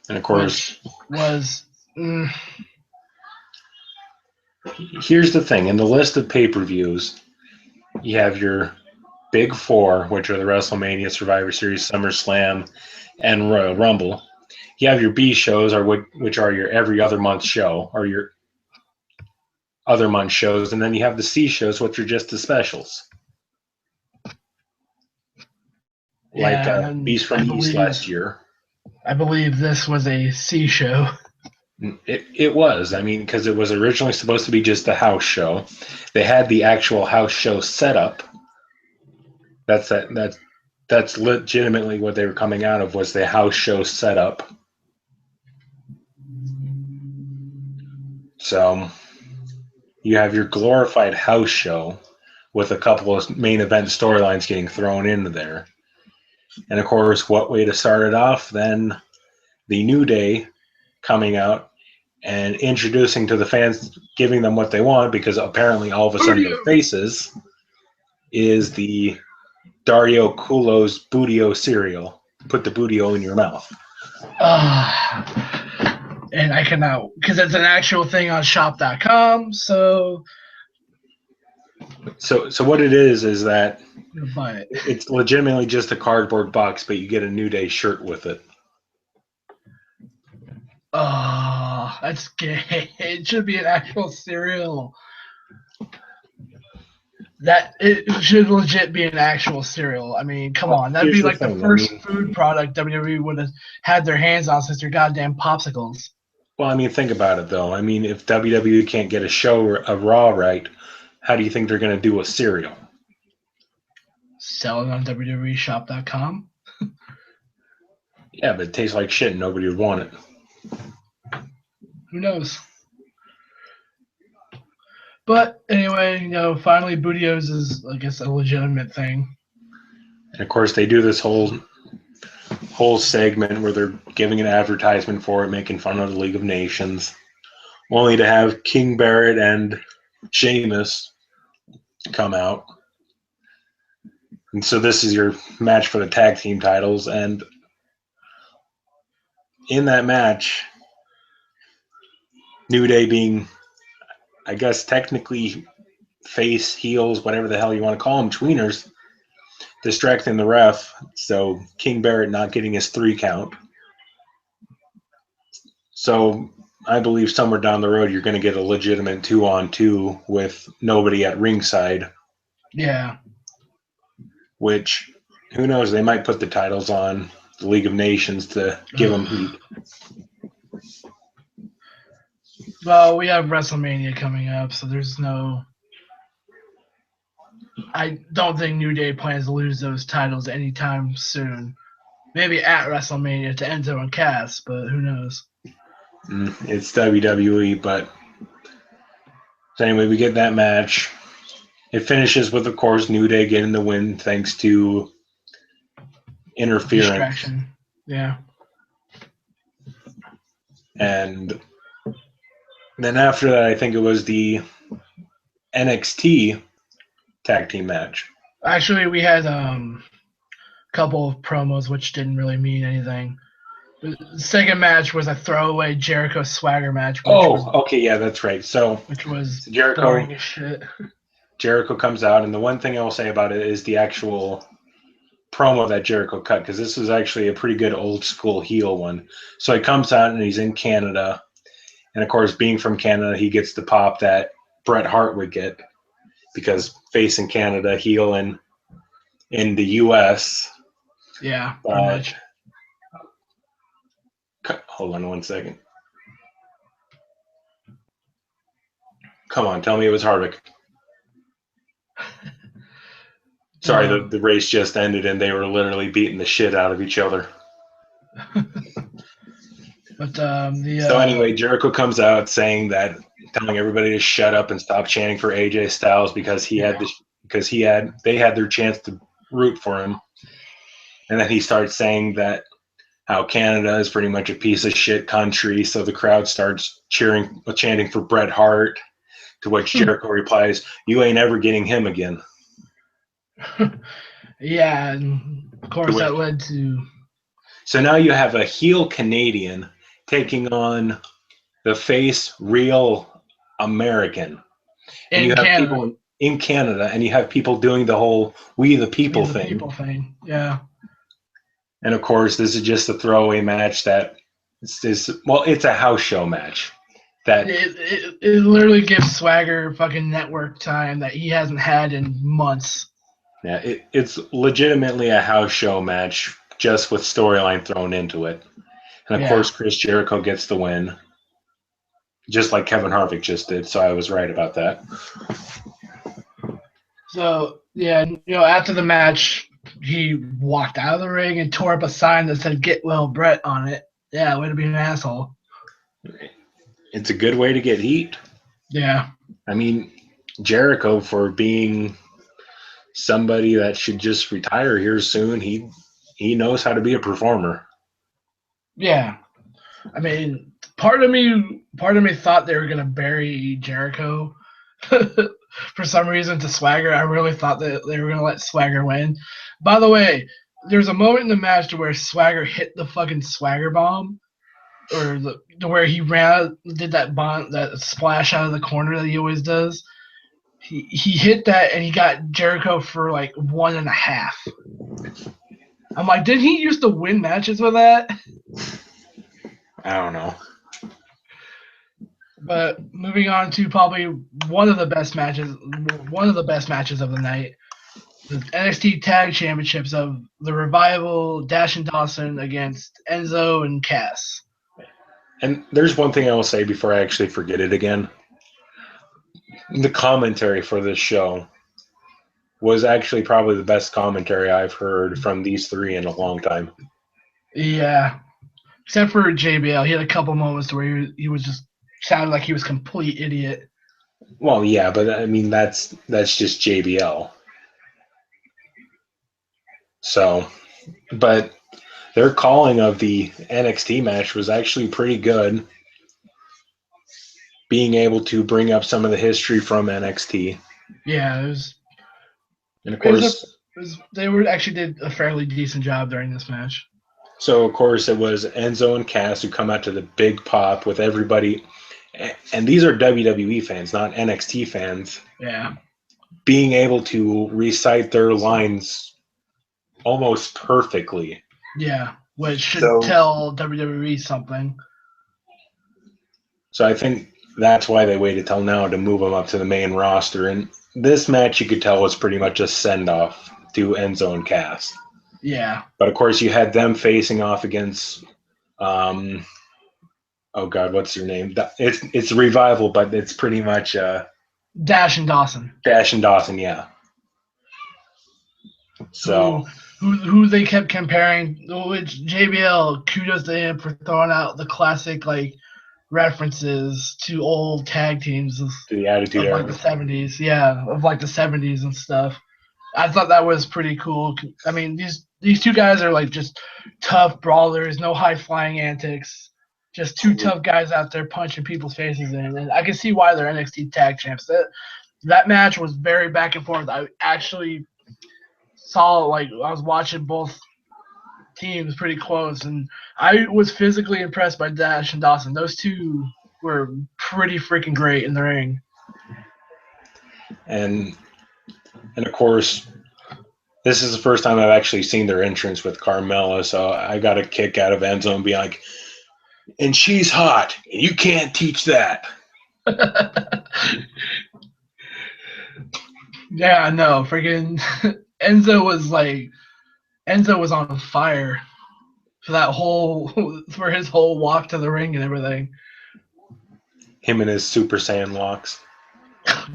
Speaker 2: And of course,
Speaker 1: was
Speaker 2: here's the thing: in the list of pay-per-views, you have your big four, which are the WrestleMania, Survivor Series, SummerSlam, and Royal Rumble. You have your B shows, which are your every other month show, or your other month shows, and then you have the C shows, which are just the specials. Like Beast from the East last year.
Speaker 1: I believe this was a C show.
Speaker 2: It was. I mean, because it was originally supposed to be just a house show. They had the actual house show set up. That's legitimately what they were coming out of, was the house show setup. So you have your glorified house show with a couple of main event storylines getting thrown into there. And of course, what way to start it off than the New Day coming out and introducing to the fans, giving them what they want, because apparently all of a sudden they're faces, is the Dario Culo's Bootio cereal. Put the Bootio in your mouth.
Speaker 1: And I cannot, because it's an actual thing on shop.com, so
Speaker 2: what it is that
Speaker 1: I'm gonna buy it.
Speaker 2: it's legitimately just a cardboard box, but you get a New Day shirt with it.
Speaker 1: That's gay. It should be an actual cereal. That it should legit be an actual cereal. I mean, come on, that'd be like the first food product WWE would have had their hands on since their goddamn popsicles.
Speaker 2: Well, I mean, think about it though. I mean, if WWE can't get a Raw right, how do you think they're going to do a cereal?
Speaker 1: Sell it on WWEshop.com.
Speaker 2: Yeah, but it tastes like shit and nobody would want it.
Speaker 1: Who knows? But anyway, finally Bootio's is, I guess, a legitimate thing.
Speaker 2: And of course, they do this whole segment where they're giving an advertisement for it, making fun of the League of Nations, only to have King Barrett and Sheamus come out. And so this is your match for the tag team titles. And in that match, New Day being, I guess, technically face, heels, whatever the hell you want to call them, tweeners, distracting the ref. So King Barrett not getting his 3 count. So I believe somewhere down the road you're going to get a legitimate 2-on-2 with nobody at ringside.
Speaker 1: Yeah.
Speaker 2: Which, who knows, they might put the titles on the League of Nations to give them heat.
Speaker 1: Well, we have WrestleMania coming up, so there's no... I don't think New Day plans to lose those titles anytime soon. Maybe at WrestleMania to Enzo and Cass, but who knows?
Speaker 2: It's WWE, but... So anyway, we get that match. It finishes with, of course, New Day getting the win thanks to interference.
Speaker 1: Distraction. Yeah.
Speaker 2: And then after that, I think it was the NXT tag team match.
Speaker 1: Actually, we had a couple of promos which didn't really mean anything. The second match was a throwaway Jericho Swagger match.
Speaker 2: Okay, yeah, that's right. So
Speaker 1: which was
Speaker 2: Jericho,
Speaker 1: boring as shit.
Speaker 2: Jericho comes out, and the one thing I will say about it is the actual promo that Jericho cut, because this was actually a pretty good old school heel one. So he comes out and he's in Canada, and of course, being from Canada, he gets the pop that Bret Hart would get, because face in Canada, heel in the U.S.
Speaker 1: Yeah, pretty much.
Speaker 2: Hold on 1 second. Come on, tell me it was Harvick. Sorry, the race just ended and they were literally beating the shit out of each other.
Speaker 1: But
Speaker 2: so anyway, Jericho comes out telling everybody to shut up and stop chanting for AJ Styles because they had their chance to root for him. And then he starts saying that how Canada is pretty much a piece of shit country, so the crowd starts chanting for Bret Hart, to which Jericho replies, "You ain't ever getting him again."
Speaker 1: Yeah, and of course that led to...
Speaker 2: So now you have a heel Canadian taking on the face real American. And you have people in Canada, and you have people doing the whole "we the people" thing.
Speaker 1: Yeah.
Speaker 2: And of course, this is just a throwaway match that it's a house show match. That
Speaker 1: it literally gives Swagger fucking network time that he hasn't had in months.
Speaker 2: Yeah, it's legitimately a house show match, just with storyline thrown into it. And of course, Chris Jericho gets the win, just like Kevin Harvick just did. So I was right about that.
Speaker 1: So yeah, after the match, he walked out of the ring and tore up a sign that said "Get Well Brett" on it. Yeah, way to be an asshole.
Speaker 2: It's a good way to get heat.
Speaker 1: Yeah.
Speaker 2: I mean, Jericho, for being somebody that should just retire here soon, he knows how to be a performer.
Speaker 1: Yeah. I mean, part of me thought they were gonna bury Jericho for some reason to Swagger. I really thought that they were gonna let Swagger win. By the way, there's a moment in the match to where Swagger hit the fucking Swagger bomb, or where he did that bomb, that splash out of the corner that he always does. He hit that and he got Jericho for like 1.5. I'm like, did he used to win matches with that?
Speaker 2: I don't know.
Speaker 1: But moving on to probably one of the best matches of the night, the NXT Tag Championships of the Revival, Dash and Dawson against Enzo and Cass.
Speaker 2: And there's one thing I will say before I actually forget it again. The commentary for this show was actually probably the best commentary I've heard from these three in a long time.
Speaker 1: Yeah, except for JBL, he had a couple moments where he was just sounded like he was a complete idiot.
Speaker 2: Well, yeah, but I mean that's just JBL. So, but their calling of the NXT match was actually pretty good. Being able to bring up some of the history from NXT.
Speaker 1: Yeah, it was.
Speaker 2: And of course,
Speaker 1: they were actually did a fairly decent job during this match.
Speaker 2: So of course it was Enzo and Cass who come out to the big pop with everybody, and these are WWE fans, not NXT fans.
Speaker 1: Yeah,
Speaker 2: being able to recite their lines almost perfectly.
Speaker 1: Yeah, which should tell WWE something.
Speaker 2: So I think that's why they waited till now to move them up to the main roster. And this match, you could tell, was pretty much a send-off to Enzo and Cass.
Speaker 1: Yeah.
Speaker 2: But of course, you had them facing off against, oh God, what's your name? It's Revival, but it's pretty much
Speaker 1: Dash and Dawson.
Speaker 2: Dash and Dawson, yeah. So
Speaker 1: who they kept comparing, which JBL, kudos to him for throwing out the classic like references to old tag teams
Speaker 2: to the Attitude Era,
Speaker 1: like the 70s, of like the 70s and stuff. I thought that was pretty cool. I mean, these two guys are like just tough brawlers, no high flying antics, just two tough guys out there punching people's faces in, and I can see why they're NXT tag champs. That match was very back and forth. I actually saw, like, I was watching both teams pretty close, and I was physically impressed by Dash and Dawson. Those two were pretty freaking great in the ring.
Speaker 2: And of course, this is the first time I've actually seen their entrance with Carmella, so I got a kick out of Enzo and be like, and she's hot, and you can't teach that.
Speaker 1: Yeah, no, freaking Enzo was on fire for his whole walk to the ring and everything.
Speaker 2: Him and his Super Saiyan walks.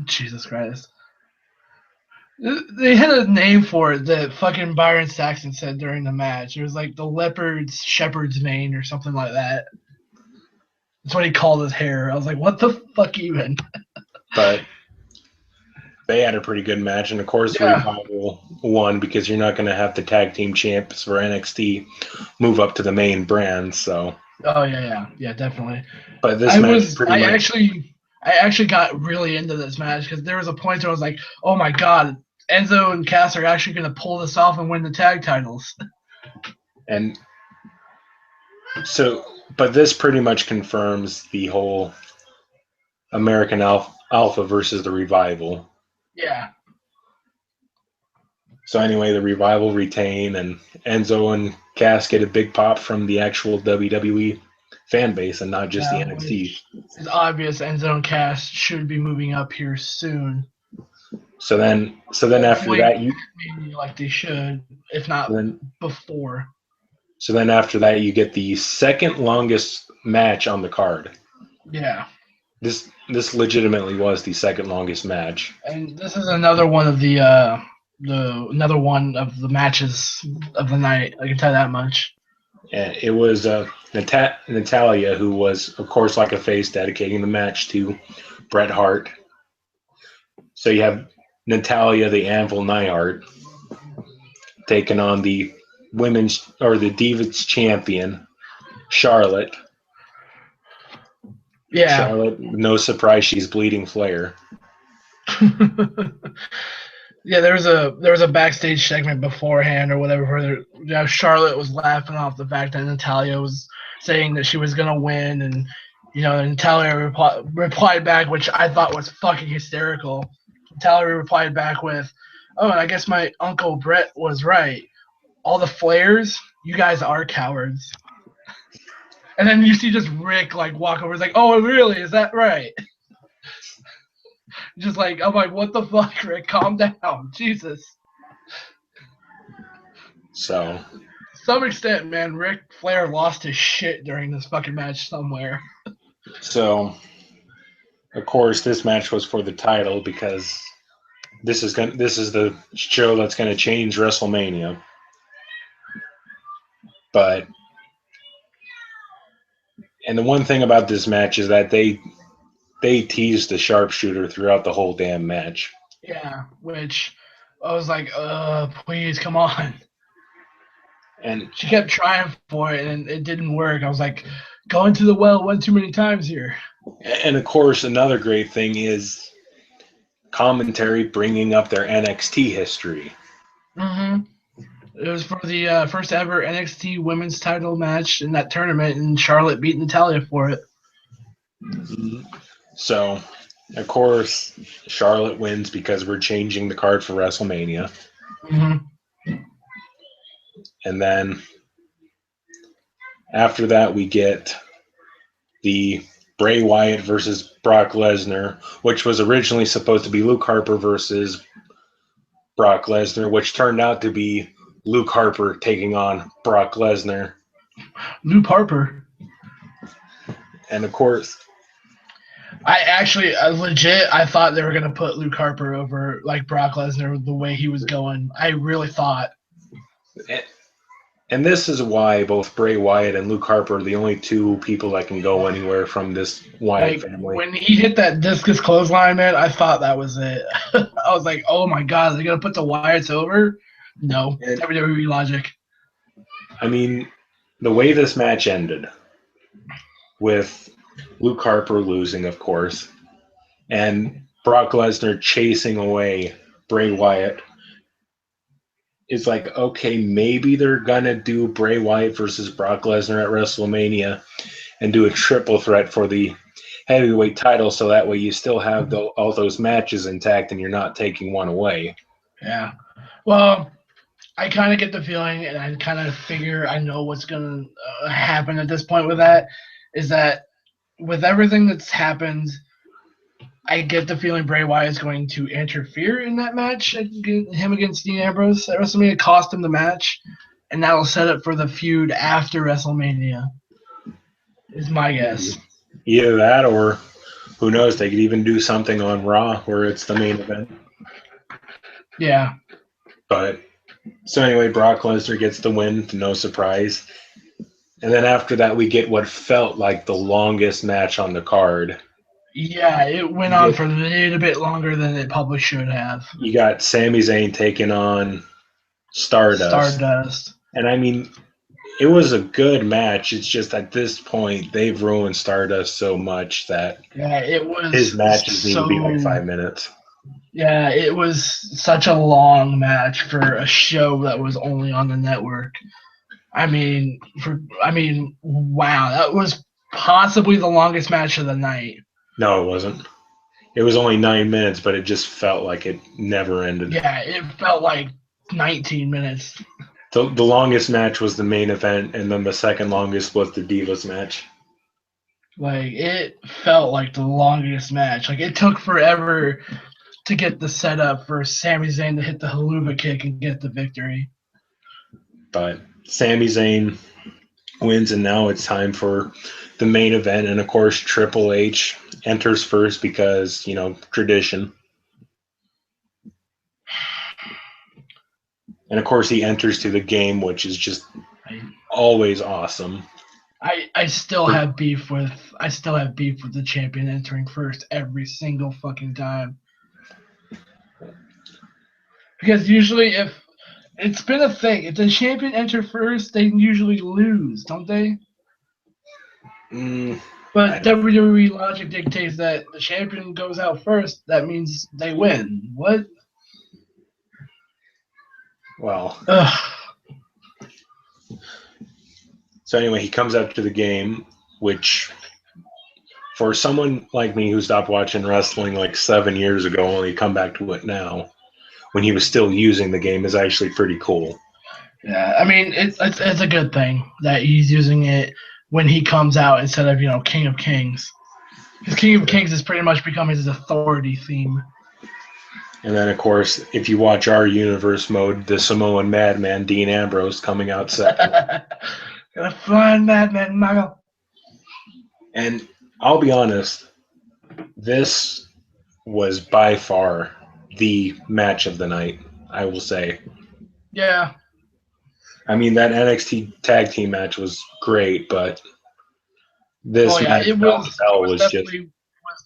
Speaker 1: Jesus Christ. They had a name for it that fucking Byron Saxton said during the match. It was like the shepherd's mane or something like that. That's what he called his hair. I was like, what the fuck even?
Speaker 2: But they had a pretty good match, and of course Revival won because you're not going to have the tag team champs for NXT move up to the main brand. So.
Speaker 1: Oh yeah, definitely.
Speaker 2: But this match
Speaker 1: I actually got really into this match because there was a point where I was like, oh my god, Enzo and Cass are actually going to pull this off and win the tag titles.
Speaker 2: And so, but this pretty much confirms the whole American Alpha versus the Revival.
Speaker 1: Yeah.
Speaker 2: So anyway, the Revival retain, and Enzo and Cass get a big pop from the actual WWE fan base and not just the NXT.
Speaker 1: It's obvious Enzo and Cass should be moving up here soon.
Speaker 2: So then after that,
Speaker 1: like they should, if not before.
Speaker 2: So then after that, you get the second longest match on the card.
Speaker 1: Yeah.
Speaker 2: This legitimately was the second longest match.
Speaker 1: And this is another one of the matches of the night. I can tell you that much.
Speaker 2: And it was Natalia, who was, of course, like a face, dedicating the match to Bret Hart. So you have Natalia, the Anvil Neidhart, taking on the women's or the Divas champion, Charlotte.
Speaker 1: Yeah.
Speaker 2: Charlotte, no surprise, she's bleeding Flair.
Speaker 1: Yeah, there was a backstage segment beforehand or whatever where Charlotte was laughing off the fact that Natalia was saying that she was gonna win, and Natalia replied back, which I thought was fucking hysterical. Natalia replied back with, "Oh, and I guess my uncle Brett was right. All the Flairs, you guys are cowards." And then you see just Rick like walk over, like, "Oh, really? Is that right?" Just like I'm like, "What the fuck, Rick? Calm down, Jesus."
Speaker 2: So,
Speaker 1: To some extent, man, Ric Flair lost his shit during this fucking match somewhere.
Speaker 2: so of course, this match was for the title because this is the show that's going to change WrestleMania. But and the one thing about this match is that they teased the sharpshooter throughout the whole damn match.
Speaker 1: Yeah, which I was like, please, come on.
Speaker 2: And
Speaker 1: She kept trying for it, and it didn't work. I was like, going to the well one too many times here.
Speaker 2: and of course, another great thing is commentary bringing up their NXT history.
Speaker 1: Mm-hmm. It was for the first ever NXT women's title match in that tournament, and Charlotte beat Natalia for it.
Speaker 2: So, of course, Charlotte wins because we're changing the card for WrestleMania.
Speaker 1: Mm-hmm.
Speaker 2: And then after that, we get the Bray Wyatt versus Brock Lesnar, which was originally supposed to be Luke Harper versus Brock Lesnar, which turned out to be Luke Harper taking on Brock Lesnar.
Speaker 1: Luke Harper.
Speaker 2: And of course,
Speaker 1: I actually, legit, I thought they were going to put Luke Harper over like Brock Lesnar the way he was going. I really thought.
Speaker 2: and this is why both Bray Wyatt and Luke Harper are the only two people that can go anywhere from this Wyatt
Speaker 1: Like
Speaker 2: family.
Speaker 1: when he hit that discus clothesline, man, I thought that was it. I was like, oh my god, they're going to put the Wyatts over? No.
Speaker 2: And,
Speaker 1: WWE logic.
Speaker 2: I mean, the way this match ended, with Luke Harper losing, of course, and Brock Lesnar chasing away Bray Wyatt. It's like, okay, maybe they're gonna do Bray Wyatt versus Brock Lesnar at WrestleMania and do a triple threat for the heavyweight title, so that way you still have all those matches intact and you're not taking one away.
Speaker 1: Yeah. Well, I kind of get the feeling, and I kind of figure I know what's going to happen at this point with that, is that with everything that's happened, I get the feeling Bray Wyatt is going to interfere in that match, him against Dean Ambrose at WrestleMania, cost him the match, and that'll set up for the feud after WrestleMania, is my guess.
Speaker 2: Either that, or who knows, they could even do something on Raw where it's the main event.
Speaker 1: Yeah.
Speaker 2: But so anyway, Brock Lesnar gets the win, no surprise. And then after that, we get what felt like the longest match on the card.
Speaker 1: Yeah, it went on for a little bit longer than it probably should have.
Speaker 2: You got Sami Zayn taking on Stardust. And I mean, it was a good match. It's just at this point, they've ruined Stardust so much that
Speaker 1: it was
Speaker 2: his matches need to be like 5 minutes.
Speaker 1: Yeah, it was such a long match for a show that was only on the network. I mean, wow, that was possibly the longest match of the night.
Speaker 2: No, it wasn't. It was only 9 minutes, but it just felt like it never ended.
Speaker 1: Yeah, it felt like 19 minutes.
Speaker 2: The longest match was the main event, and then the second longest was the Divas match.
Speaker 1: Like, it felt like the longest match. Like, it took forever to get the setup for Sami Zayn to hit the haluva kick and get the victory.
Speaker 2: But Sami Zayn wins, and now it's time for the main event. And of course, Triple H enters first because, tradition. And of course, he enters to the game, which is just always awesome.
Speaker 1: I still have beef with the champion entering first every single fucking time. Because usually if it's been a thing, if the champion enter first, they usually lose, don't they? But WWE logic dictates that the champion goes out first. That means they win. What?
Speaker 2: Well,
Speaker 1: Ugh.
Speaker 2: so anyway, he comes out to the game, which for someone like me who stopped watching wrestling like 7 years ago, only come back to it now, when he was still using the game, is actually pretty cool.
Speaker 1: Yeah, I mean, it's a good thing that he's using it when he comes out instead of King of Kings. Because King of Kings has pretty much become his authority theme.
Speaker 2: And then, of course, if you watch our universe mode, the Samoan Madman Dean Ambrose coming out second.
Speaker 1: Gonna flying madman, Michael.
Speaker 2: And I'll be honest, this was by far the match of the night, I will say.
Speaker 1: Yeah.
Speaker 2: I mean, that NXT tag team match was great, but this match
Speaker 1: It
Speaker 2: bell
Speaker 1: was,
Speaker 2: to bell was just.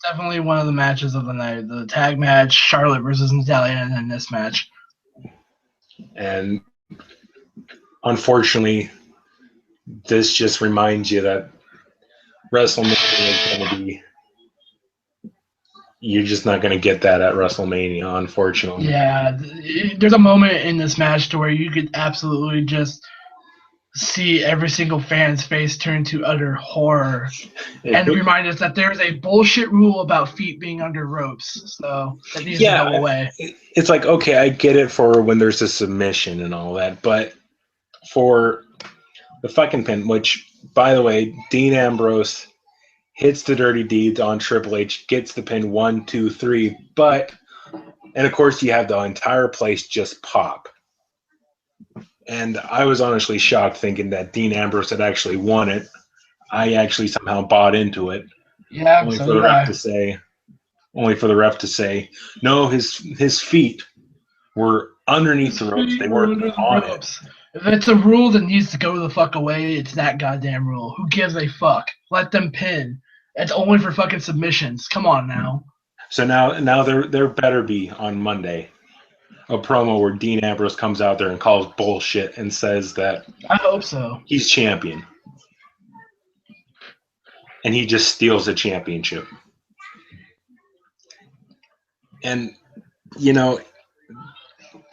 Speaker 1: definitely one of the matches of the night. The tag match, Charlotte versus Natalia, and then this match.
Speaker 2: And unfortunately, this just reminds you that WrestleMania is going to be. You're just not going to get that at WrestleMania, unfortunately.
Speaker 1: Yeah, there's a moment in this match to where you could absolutely just see every single fan's face turn to utter horror and remind us that there's a bullshit rule about feet being under ropes, so that needs to go away.
Speaker 2: It's like, okay, I get it for when there's a submission and all that, but for the fucking pin, which, by the way, Dean Ambrose hits the dirty deeds on Triple H, gets the pin 1, 2, 3, and of course you have the entire place just pop. And I was honestly shocked thinking that Dean Ambrose had actually won it. I actually somehow bought into it.
Speaker 1: Yeah,
Speaker 2: only for the ref to say, no, his feet were underneath the ropes. They weren't on it.
Speaker 1: If it's a rule that needs to go the fuck away, it's that goddamn rule. Who gives a fuck? Let them pin. It's only for fucking submissions. Come on now.
Speaker 2: So now there better be on Monday a promo where Dean Ambrose comes out there and calls bullshit and says that
Speaker 1: I hope so.
Speaker 2: He's champion. And he just steals the championship. And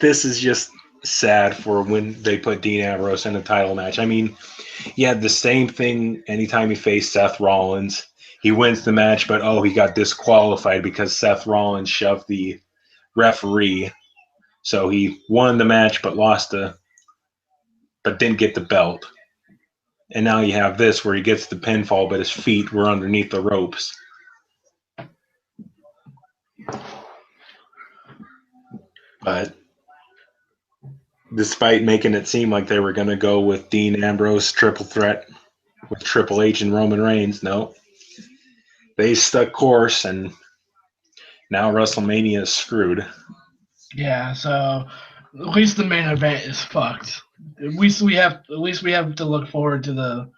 Speaker 2: this is just sad for when they put Dean Ambrose in a title match. I mean, he had the same thing anytime he faced Seth Rollins. He wins the match, but he got disqualified because Seth Rollins shoved the referee. So he won the match but but didn't get the belt. And now you have this where he gets the pinfall, but his feet were underneath the ropes. But despite making it seem like they were going to go with Dean Ambrose triple threat with Triple H and Roman Reigns, no. They stuck course, and now WrestleMania is screwed.
Speaker 1: Yeah, so at least the main event is fucked. At least we have to look forward to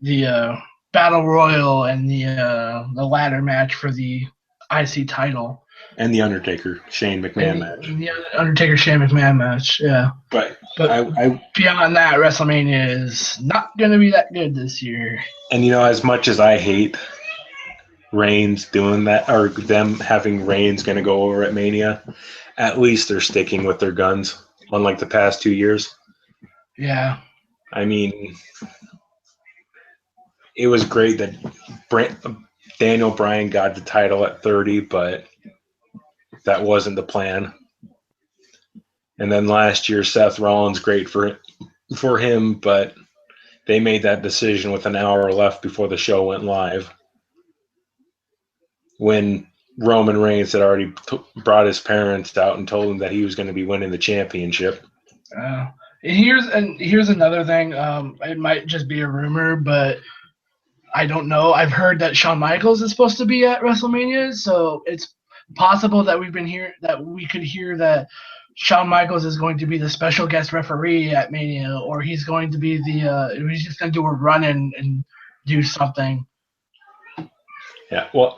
Speaker 1: the battle royal and the ladder match for the IC title.
Speaker 2: And the Undertaker Shane McMahon match.
Speaker 1: The Undertaker Shane McMahon match, yeah.
Speaker 2: But
Speaker 1: beyond that, WrestleMania is not going to be that good this year.
Speaker 2: And as much as I hate Reigns doing that, or them having Reigns going to go over at Mania, at least they're sticking with their guns, unlike the past 2 years.
Speaker 1: Yeah.
Speaker 2: I mean, it was great that Daniel Bryan got the title at 30, but that wasn't the plan. And then last year, Seth Rollins, great for him, but they made that decision with an hour left before the show went live, when Roman Reigns had already brought his parents out and told them that he was going to be winning the championship.
Speaker 1: Here's another thing. It might just be a rumor, but I don't know. I've heard that Shawn Michaels is supposed to be at WrestleMania, so it's possible that we could hear that Shawn Michaels is going to be the special guest referee at Mania, or he's going to be he's just going to do a run and do something.
Speaker 2: Yeah, well,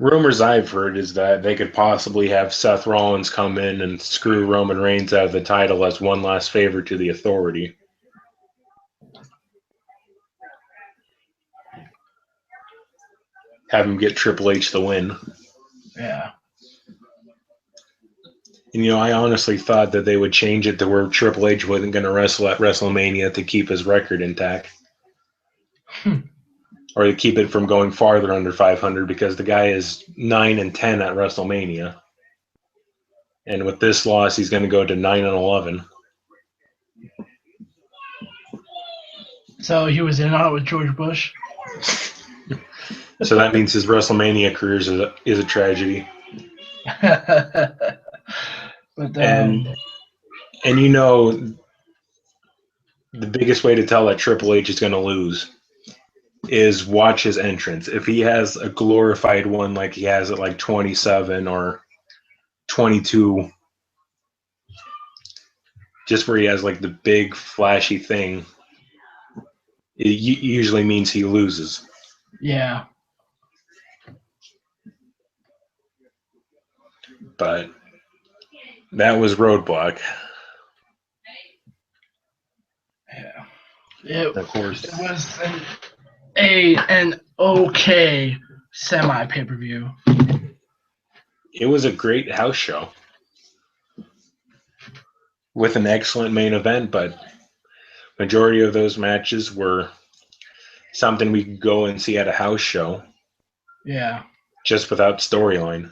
Speaker 2: rumors I've heard is that they could possibly have Seth Rollins come in and screw Roman Reigns out of the title as one last favor to the Authority. have him get Triple H the win.
Speaker 1: Yeah.
Speaker 2: And, I honestly thought that they would change it to where Triple H wasn't going to wrestle at WrestleMania to keep his record intact. Or to keep it from going farther under 500, because the guy is 9-10 at WrestleMania. And with this loss, he's going to go to 9-11.
Speaker 1: So he was in on it with George Bush.
Speaker 2: So that means his WrestleMania career is a tragedy.
Speaker 1: But
Speaker 2: And the biggest way to tell that Triple H is going to lose is watch his entrance. If he has a glorified one like he has at like 27 or 22, just where he has like the big flashy thing, it usually means he loses.
Speaker 1: yeah.
Speaker 2: But that was Roadblock.
Speaker 1: Yeah.
Speaker 2: Of course.
Speaker 1: It was an okay semi pay-per-view.
Speaker 2: It was a great house show with an excellent main event, but majority of those matches were something we could go and see at a house show.
Speaker 1: Yeah.
Speaker 2: Just without storyline.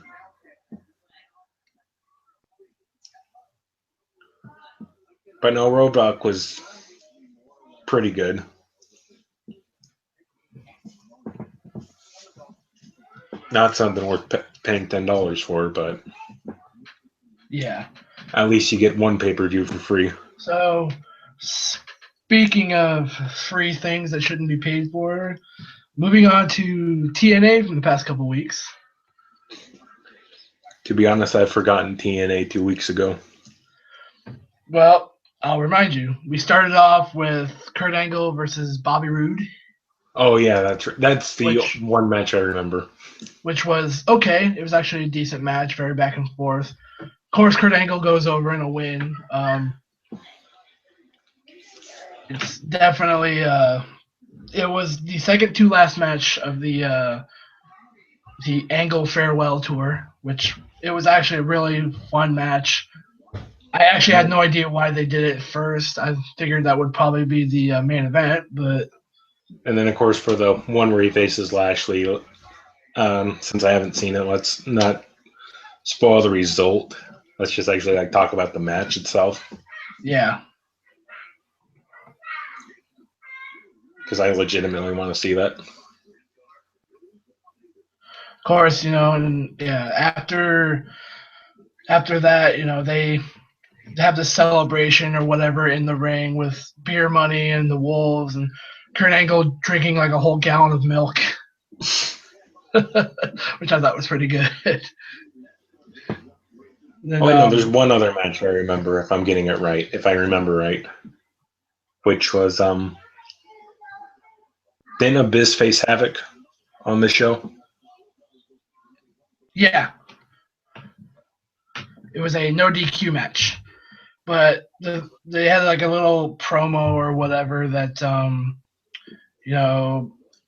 Speaker 2: But no, Roadblock was pretty good. Not something worth paying $10 for, but
Speaker 1: yeah.
Speaker 2: At least you get one pay-per-view for free.
Speaker 1: So, speaking of free things that shouldn't be paid for, moving on to TNA from the past couple weeks.
Speaker 2: To be honest, I've forgotten TNA 2 weeks ago.
Speaker 1: Well, I'll remind you. We started off with Kurt Angle versus Bobby Roode.
Speaker 2: Oh yeah, that's the one match I remember.
Speaker 1: Which was okay. It was actually a decent match, very back and forth. Of course, Kurt Angle goes over in a win. It's definitely it was the second to last match of the Angle farewell tour, which it was actually a really fun match. I actually had no idea why they did it first. I figured that would probably be the main event, but.
Speaker 2: And then, of course, for the one where he faces Lashley, since I haven't seen it, let's not spoil the result. Let's just actually talk about the match itself.
Speaker 1: Yeah.
Speaker 2: Because I legitimately want to see that.
Speaker 1: Of course, and after that, they have the celebration or whatever in the ring with beer money and the Wolves and Kurt Angle drinking like a whole gallon of milk, which I thought was pretty good. Then,
Speaker 2: no, there's one other match I remember, if I remember right, which was didn't Abyss face Havoc on the show?
Speaker 1: Yeah. It was a no DQ match. But they had like a little promo or whatever that,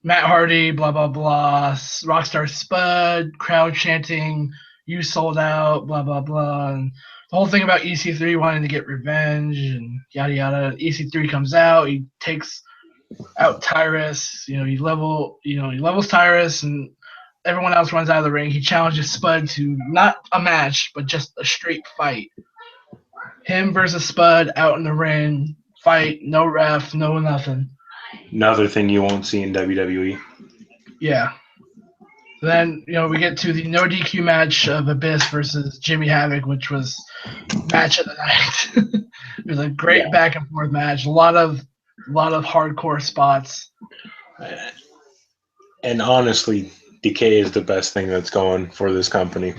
Speaker 1: Matt Hardy, blah, blah, blah, Rockstar Spud, crowd chanting, you sold out, blah, blah, blah. And the whole thing about EC3 wanting to get revenge and yada, yada. EC3 comes out, he takes out Tyrus, he levels Tyrus and everyone else runs out of the ring. He challenges Spud to not a match, but just a straight fight. Him versus Spud out in the ring, fight, no ref, no nothing.
Speaker 2: Another thing you won't see in WWE.
Speaker 1: Yeah. Then, we get to the no DQ match of Abyss versus Jimmy Havoc, which was match of the night. It was a great back and forth match. A lot of hardcore spots.
Speaker 2: And honestly, Decay is the best thing that's going for this company.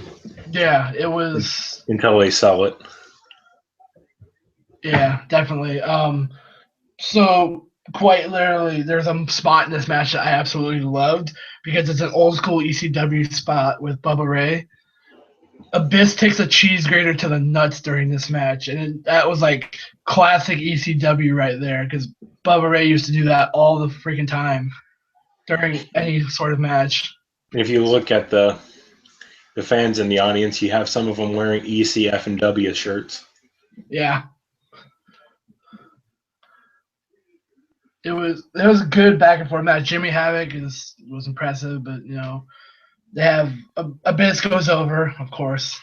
Speaker 1: Yeah, it was.
Speaker 2: Until they sell it.
Speaker 1: Yeah, definitely. So quite literally, there's a spot in this match that I absolutely loved because it's an old school ECW spot with Bubba Ray. Abyss takes a cheese grater to the nuts during this match, and that was like classic ECW right there because Bubba Ray used to do that all the freaking time during any sort of match.
Speaker 2: If you look at the fans in the audience, you have some of them wearing ECF and W shirts.
Speaker 1: Yeah. It was a good back and forth match. Jimmy Havoc was impressive, but they have Abyss goes over, of course.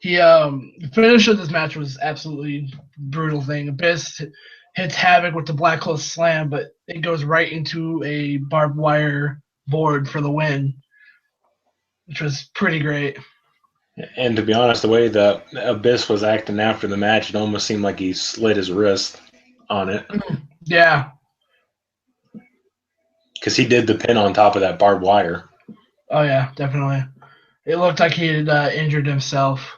Speaker 1: The finish of this match was absolutely brutal thing. Abyss hits Havoc with the Black Cloth Slam, but it goes right into a barbed wire board for the win, which was pretty great.
Speaker 2: And to be honest, the way the Abyss was acting after the match, it almost seemed like he slit his wrist on it.
Speaker 1: Yeah.
Speaker 2: Because he did the pin on top of that barbed wire.
Speaker 1: Oh, yeah, definitely. It looked like he had injured himself.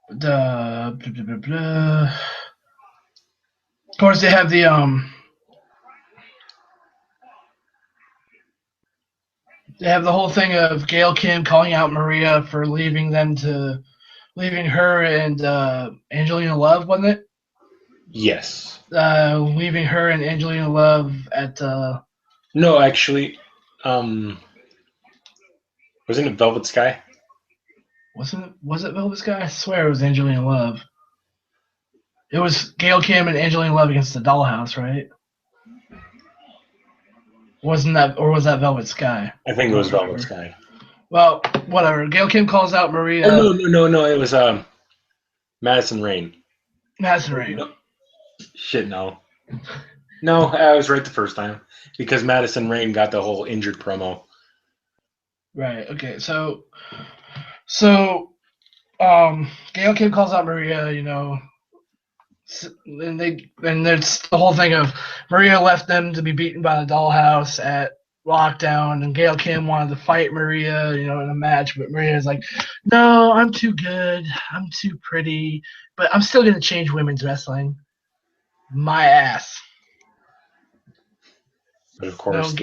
Speaker 1: Of course, they have the whole thing of Gail Kim calling out Maria for leaving her and Angelina Love, wasn't it?
Speaker 2: Yes.
Speaker 1: Leaving her and Angelina Love at.
Speaker 2: No, actually, wasn't it Velvet Sky?
Speaker 1: Was it Velvet Sky? I swear it was Angelina Love. It was Gail Kim and Angelina Love against the Dollhouse, right? Wasn't that, or was that Velvet Sky?
Speaker 2: I think it was Velvet Sky.
Speaker 1: Well, whatever. Gail Kim calls out Maria.
Speaker 2: Oh no! It was Madison Rain.
Speaker 1: Madison Rain.
Speaker 2: No. Shit, no. No, I was right the first time because Madison Rain got the whole injured promo.
Speaker 1: Right. Okay. So, Gail Kim calls out Maria. And there's the whole thing of Maria left them to be beaten by the Dollhouse at Lockdown, and Gail Kim wanted to fight Maria, in a match, but Maria's like, no, I'm too good, I'm too pretty, but I'm still gonna change women's wrestling. My ass.
Speaker 2: But of course,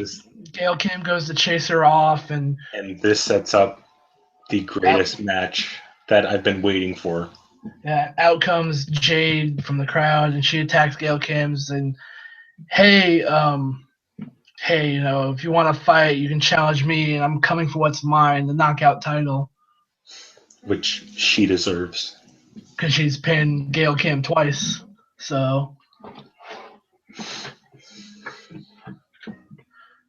Speaker 1: Gail Kim goes to chase her off, and
Speaker 2: this sets up the greatest match that I've been waiting for.
Speaker 1: Out comes Jade from the crowd, and she attacks Gail Kim's, and hey, if you want to fight, you can challenge me, and I'm coming for what's mine, the knockout title.
Speaker 2: Which she deserves.
Speaker 1: Because she's pinned Gail Kim twice. So.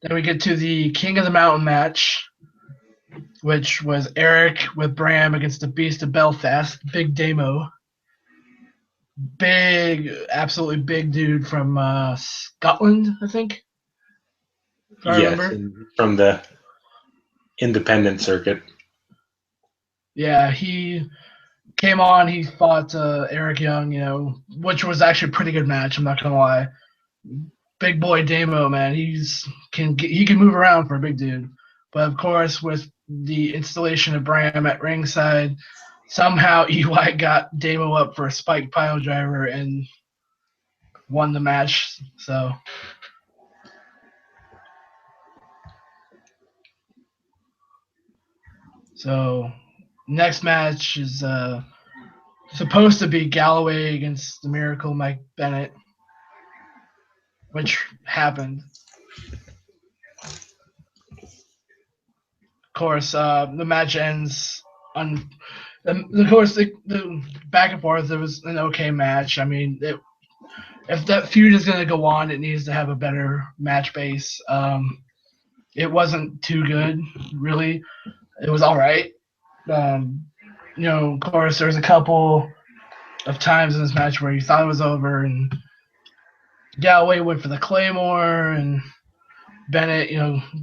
Speaker 1: Then we get to the King of the Mountain match, which was Eric with Bram against the Beast of Belfast, Big Damo. Absolutely big dude from Scotland, I think.
Speaker 2: Yes, from the independent circuit.
Speaker 1: Yeah, he came on. He fought Eric Young, which was actually a pretty good match. I'm not gonna lie. Big boy Damo, man, he can move around for a big dude. But of course, with the installation of Bram at ringside, somehow EY got Damo up for a spike pile driver and won the match. So next match is supposed to be Galloway against the Miracle Mike Bennett, which happened. Of course, the match ends on. Of course, the back and forth. It was an okay match. I mean, if that feud is going to go on, it needs to have a better match base. It wasn't too good, really. It was all right. Of course, there's a couple of times in this match where you thought it was over, and Galloway went for the Claymore, and Bennett,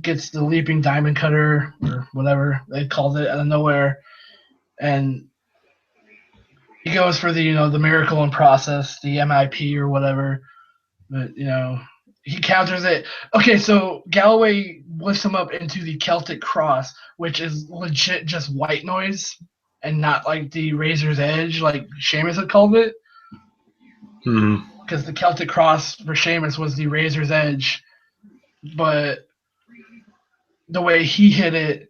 Speaker 1: gets the leaping diamond cutter or whatever they called it out of nowhere, and he goes for the the miracle in process, the MIP or whatever, but he counters it. Okay, so Galloway lifts him up into the Celtic Cross, which is legit just white noise and not like the Razor's Edge like Sheamus had called it. Because the Celtic Cross for Sheamus was the Razor's Edge, but the way he hit it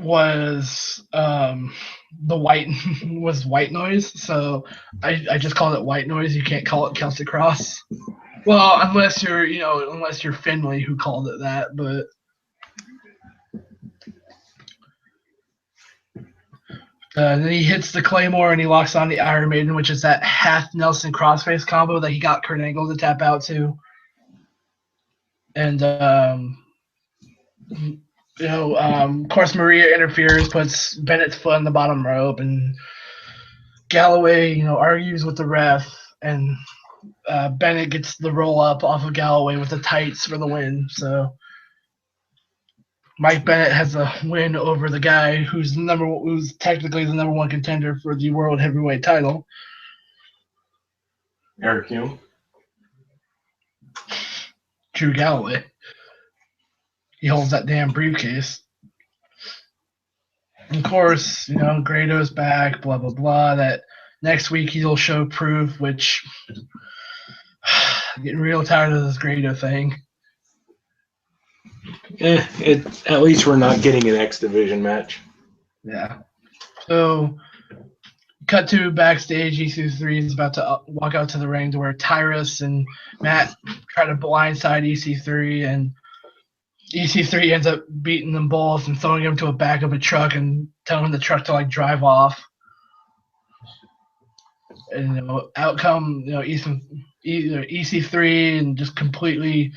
Speaker 1: was the white was white noise. So I just called it white noise. You can't call it Celtic Cross. Well, unless you're Finley who called it that, but then he hits the Claymore and he locks on the Iron Maiden, which is that half Nelson crossface combo that he got Kurt Angle to tap out to. And of course, Maria interferes, puts Bennett's foot on the bottom rope, and Galloway, argues with the ref, and Bennett gets the roll up off of Galloway with the tights for the win. So Mike Bennett has a win over the guy who's technically the number one contender for the World Heavyweight title.
Speaker 2: Eric Young.
Speaker 1: Drew Galloway. He holds that damn briefcase. Of course, Grado's back, blah, blah, blah. That next week he'll show proof, which I'm getting real tired of this Grado thing.
Speaker 2: At least we're not getting an X Division match.
Speaker 1: Yeah. So, cut to backstage. EC3 is about to walk out to the ring to where Tyrus and Matt try to blindside EC3, and EC3 ends up beating them both and throwing him to the back of a truck and telling the truck to drive off. And outcome, EC3 and just completely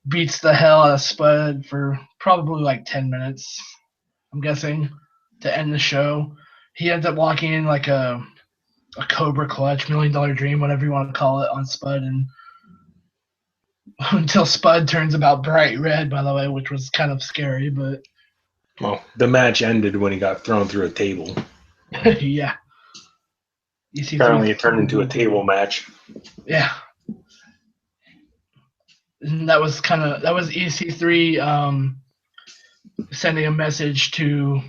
Speaker 1: beats the hell out of Spud for probably 10 minutes, I'm guessing, to end the show. He ends up locking in a Cobra Clutch, $1 Million Dream, whatever you want to call it, on Spud, and until Spud turns about bright red, by the way, which was kind of scary, but
Speaker 2: well, the match ended when he got thrown through a table.
Speaker 1: Yeah.
Speaker 2: Apparently it turned into a table match.
Speaker 1: Yeah. And that was EC3 sending a message to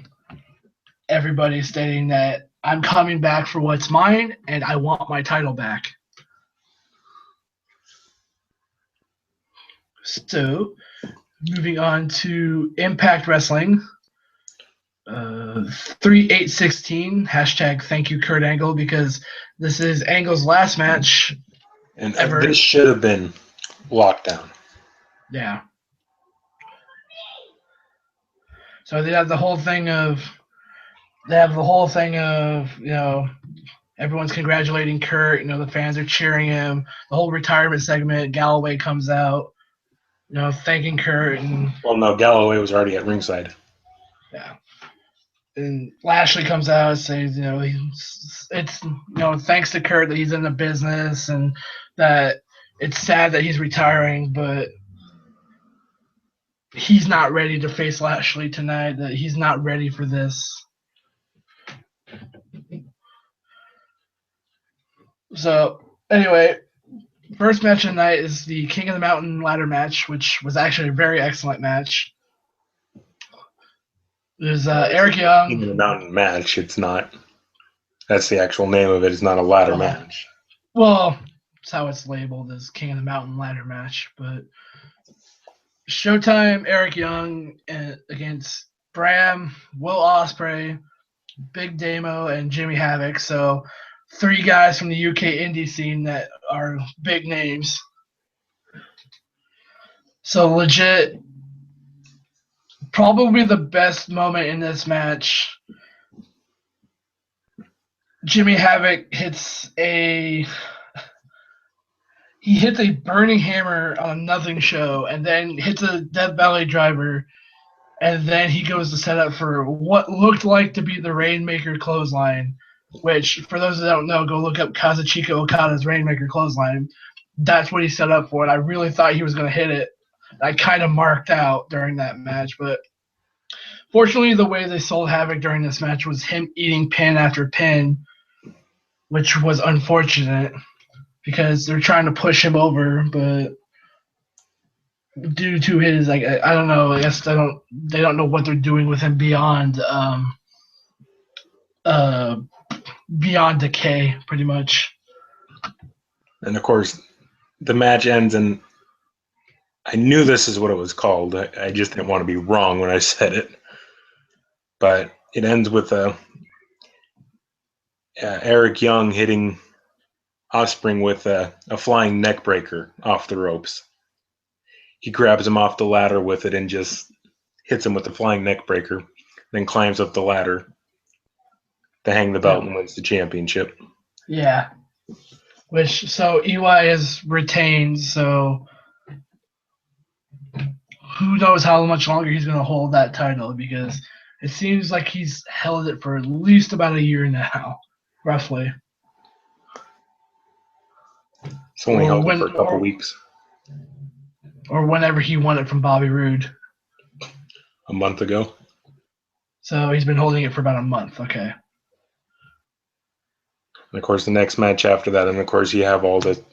Speaker 1: everybody stating that I'm coming back for what's mine and I want my title back. So, moving on to Impact Wrestling. 3816 hashtag thank you Kurt Angle, because this is Angle's last match
Speaker 2: and
Speaker 1: ever.
Speaker 2: This should have been Lockdown.
Speaker 1: Yeah. So they have the whole thing of everyone's congratulating Kurt, the fans are cheering him, the whole retirement segment. Galloway comes out, thanking Kurt, and
Speaker 2: no, Galloway was already at ringside.
Speaker 1: Yeah. And Lashley comes out and says, it's thanks to Kurt that he's in the business and that it's sad that he's retiring, but he's not ready to face Lashley tonight, that he's not ready for this. So, anyway, first match of the night is the King of the Mountain ladder match, which was actually a very excellent match. There's Eric Young.
Speaker 2: King of the Mountain match. It's not. That's the actual name of it. It's not a ladder match.
Speaker 1: Well, that's how it's labeled, as King of the Mountain ladder match. But Showtime, Eric Young against Bram, Will Ospreay, Big Damo, and Jimmy Havoc. So 3 guys from the UK indie scene that are big names. So legit, probably the best moment in this match. Jimmy Havoc hits a burning hammer on a nothing show, and then hits a Death Valley driver, and then he goes to set up for what looked like to be the Rainmaker clothesline, which, for those that don't know, go look up Kazuchika Okada's Rainmaker clothesline. That's what he set up for, and I really thought he was going to hit it. I kind of marked out during that match, but fortunately the way they sold Havoc during this match was him eating pin after pin, which was unfortunate because they're trying to push him over, but due to his, I don't know, I guess they don't know what they're doing with him beyond decay, pretty much.
Speaker 2: And of course, the match ends, and I knew this is what it was called. I just didn't want to be wrong when I said it. But it ends with Eric Young hitting Osprey with a flying neck breaker off the ropes. He grabs him off the ladder with it and just hits him with the flying neck breaker, then climbs up the ladder to hang the belt and wins the championship.
Speaker 1: Yeah. So EY is retained, so who knows how much longer he's going to hold that title, because it seems like he's held it for at least about a year now, roughly.
Speaker 2: It's only held it for a couple weeks.
Speaker 1: Or whenever he won it from Bobby Roode.
Speaker 2: A month ago.
Speaker 1: So he's been holding it for about a month. Okay.
Speaker 2: And of course, the next match after that, and of course, you have all the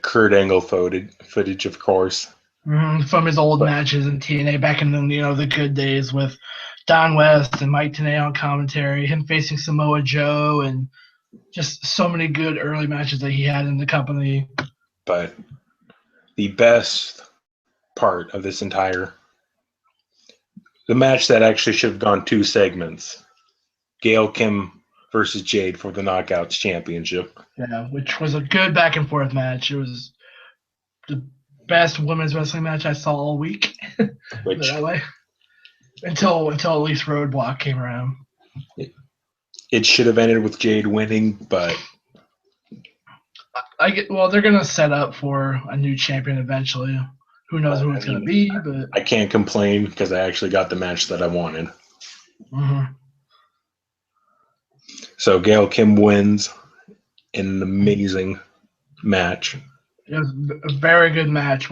Speaker 2: Kurt Angle footage, of course.
Speaker 1: From his old matches in TNA back in the good days with Don West and Mike Tenay on commentary, him facing Samoa Joe, and just so many good early matches that he had in the company.
Speaker 2: But the best part of this the match that actually should have gone 2 segments, Gail Kim versus Jade for the Knockouts Championship.
Speaker 1: Yeah, which was a good back and forth match. It was the best women's wrestling match I saw all week. That way. Until at least Roadblock came around.
Speaker 2: It should have ended with Jade winning, but
Speaker 1: they're gonna set up for a new champion eventually. Who knows who it's gonna be? But
Speaker 2: I can't complain because I actually got the match that I wanted.
Speaker 1: Mm-hmm.
Speaker 2: So Gail Kim wins in an amazing match.
Speaker 1: It was a very good match.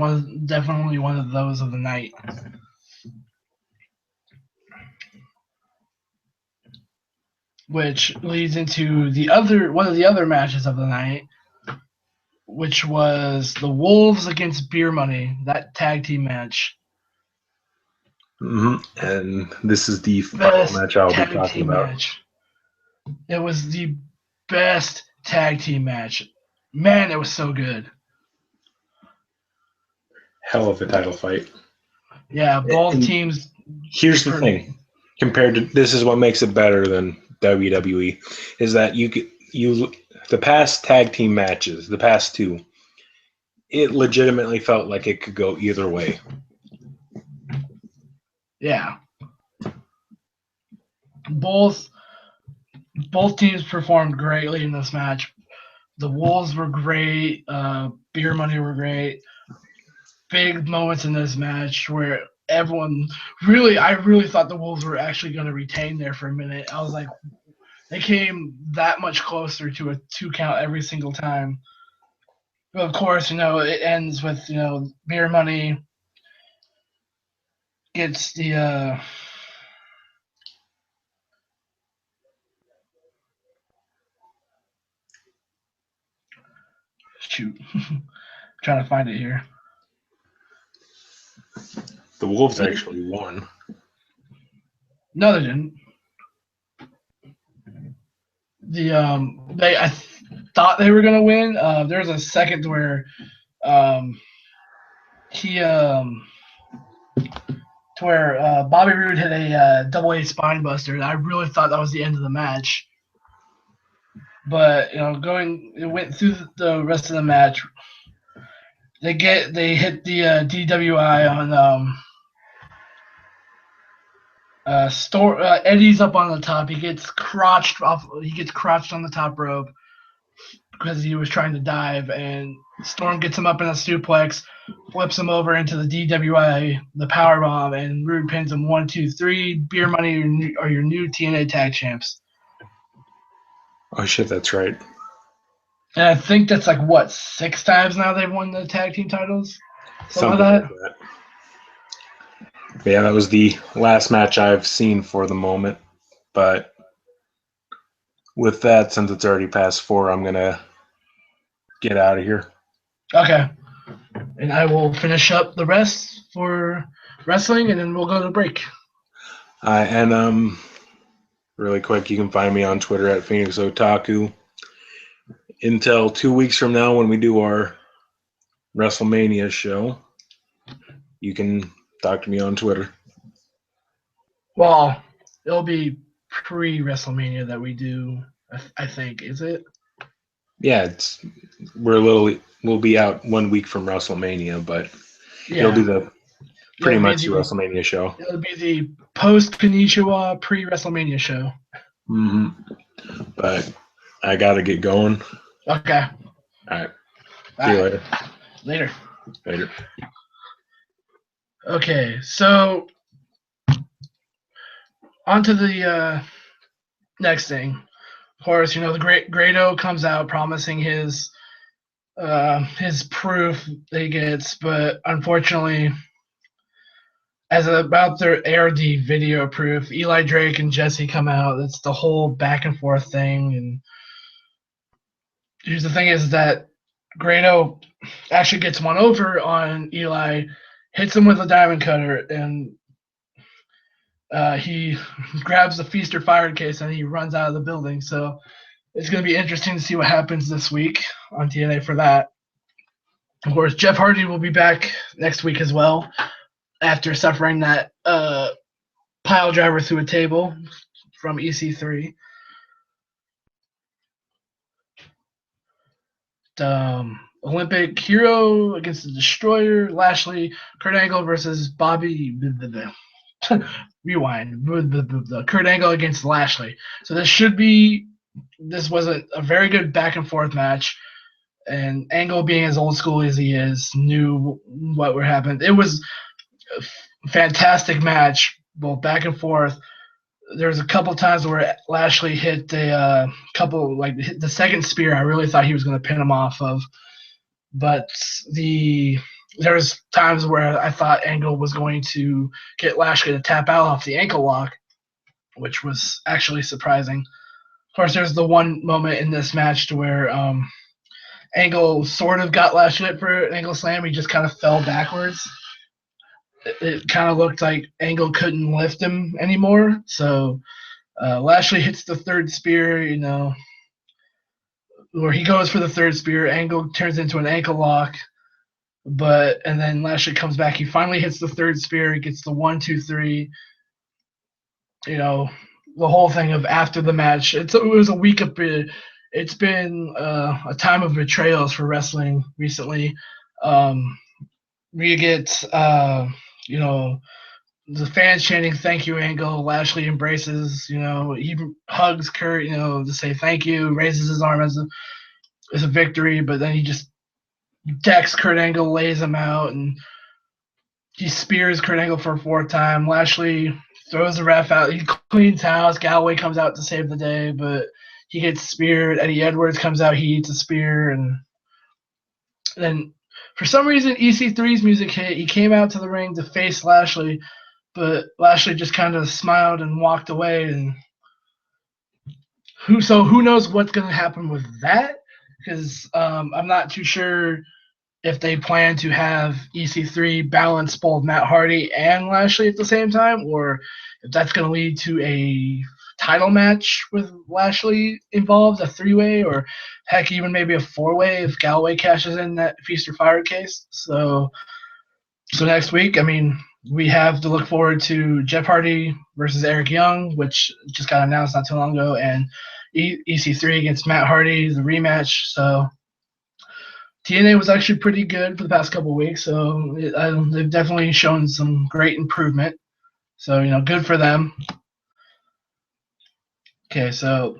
Speaker 1: Definitely one of those of the night. Which leads into one of the other matches of the night, which was the Wolves against Beer Money, that tag team match.
Speaker 2: Mm-hmm. And this is the final match I'll be talking about.
Speaker 1: Match. It was the best tag team match. Man, it was so good.
Speaker 2: Hell of a title fight.
Speaker 1: Yeah, both teams.
Speaker 2: Here's the thing. This is what makes it better than WWE, is that the past tag team matches, the past 2, it legitimately felt like it could go either way.
Speaker 1: Yeah. Both teams performed greatly in this match. The Wolves were great. Beer Money were great. Big moments in this match where I really thought the Wolves were actually going to retain there for a minute. I was like, they came that much closer to a 2 count every single time. But of course, it ends with, Beer Money gets the shoot. Trying to find it here.
Speaker 2: The Wolves actually won.
Speaker 1: No, they didn't. I thought they were gonna win. There was a second where Bobby Roode hit a double A spine buster, and I really thought that was the end of the match. But it went through the rest of the match. They hit the DWI on Eddie's up on the top. He gets crotched on the top rope because he was trying to dive, and Storm gets him up in a suplex, flips him over into the DWI, the powerbomb, and Roode pins him 1, 2, 3. Beer Money are your new TNA tag champs.
Speaker 2: Oh shit, that's right.
Speaker 1: And I think that's 6 times now they've won the tag team titles? Something like that.
Speaker 2: Yeah, that was the last match I've seen for the moment. But with that, since it's already past 4, I'm going to get out of here.
Speaker 1: Okay. And I will finish up the rest for wrestling, and then we'll go to break.
Speaker 2: And really quick, you can find me on Twitter at Phoenix Otaku. Until 2 weeks from now, when we do our WrestleMania show, you can talk to me on Twitter.
Speaker 1: Well, It'll be pre-WrestleMania that we do. I think, is it?
Speaker 2: Yeah, we'll be out 1 week from WrestleMania, but it'll be
Speaker 1: Yeah,
Speaker 2: the pretty
Speaker 1: it'll be
Speaker 2: much the
Speaker 1: the
Speaker 2: WrestleMania show.
Speaker 1: it'll be the post Konnichiwa pre-WrestleMania show.
Speaker 2: hmm But I gotta get going.
Speaker 1: Okay.
Speaker 2: All right,
Speaker 1: All
Speaker 2: see you
Speaker 1: right.
Speaker 2: later.
Speaker 1: Later.
Speaker 2: Later.
Speaker 1: Okay, so on to the next thing. Of course, the great Grado comes out promising his proof that he gets, but unfortunately, as about to air the video proof, Eli Drake and Jesse come out. It's the whole back and forth thing, and here's the thing: is that Grado actually gets one over on Eli, hits him with a diamond cutter, and he grabs the feast or fire case and he runs out of the building. So it's going to be interesting to see what happens this week on TNA for that. Of course, Jeff Hardy will be back next week as well after suffering that pile driver through a table from EC3. Olympic Hero against the Destroyer, Lashley, Kurt Angle versus Bobby. Rewind. Kurt Angle against Lashley. So this was a very good back and forth match. And Angle, being as old school as he is, knew what would happen. It was a fantastic match, both back and forth. There was a couple times where Lashley hit a couple, like hit the second spear. I really thought he was going to pin him off of, but there was times where I thought Angle was going to get Lashley to tap out off the ankle lock, which was actually surprising. Of course, there's the one moment in this match to where Angle sort of got Lashley for an angle slam. He just kind of fell backwards. It kind of looked like Angle couldn't lift him anymore. So Lashley hits the third spear, where he goes for the third spear. Angle turns into an ankle lock, and then Lashley comes back. He finally hits the third spear. He gets the 1, 2, 3. The whole thing of after the match. It was a week of. It's been a time of betrayals for wrestling recently. We get the fans chanting "Thank you, Angle." Lashley embraces. He hugs Kurt. To say thank you. Raises his arm as a victory, but then he just decks Kurt Angle, lays him out, and he spears Kurt Angle for a fourth time. Lashley throws the ref out. He cleans house. Galway comes out to save the day, but he gets speared. Eddie Edwards comes out. He eats a spear, and then for some reason EC3's music hit. He came out to the ring to face Lashley, but Lashley just kind of smiled and walked away. And who knows what's going to happen with that? Because I'm not too sure if they plan to have EC3 balance both Matt Hardy and Lashley at the same time, or if that's going to lead to a title match with Lashley involved, a three-way, or heck, even maybe a four-way if Galway cashes in that Feast or Fire case. So next week, we have to look forward to Jeff Hardy versus Eric Young, which just got announced not too long ago, and EC3 against Matt Hardy, the rematch. So TNA was actually pretty good for the past couple of weeks, so they've definitely shown some great improvement. So, good for them. Okay, so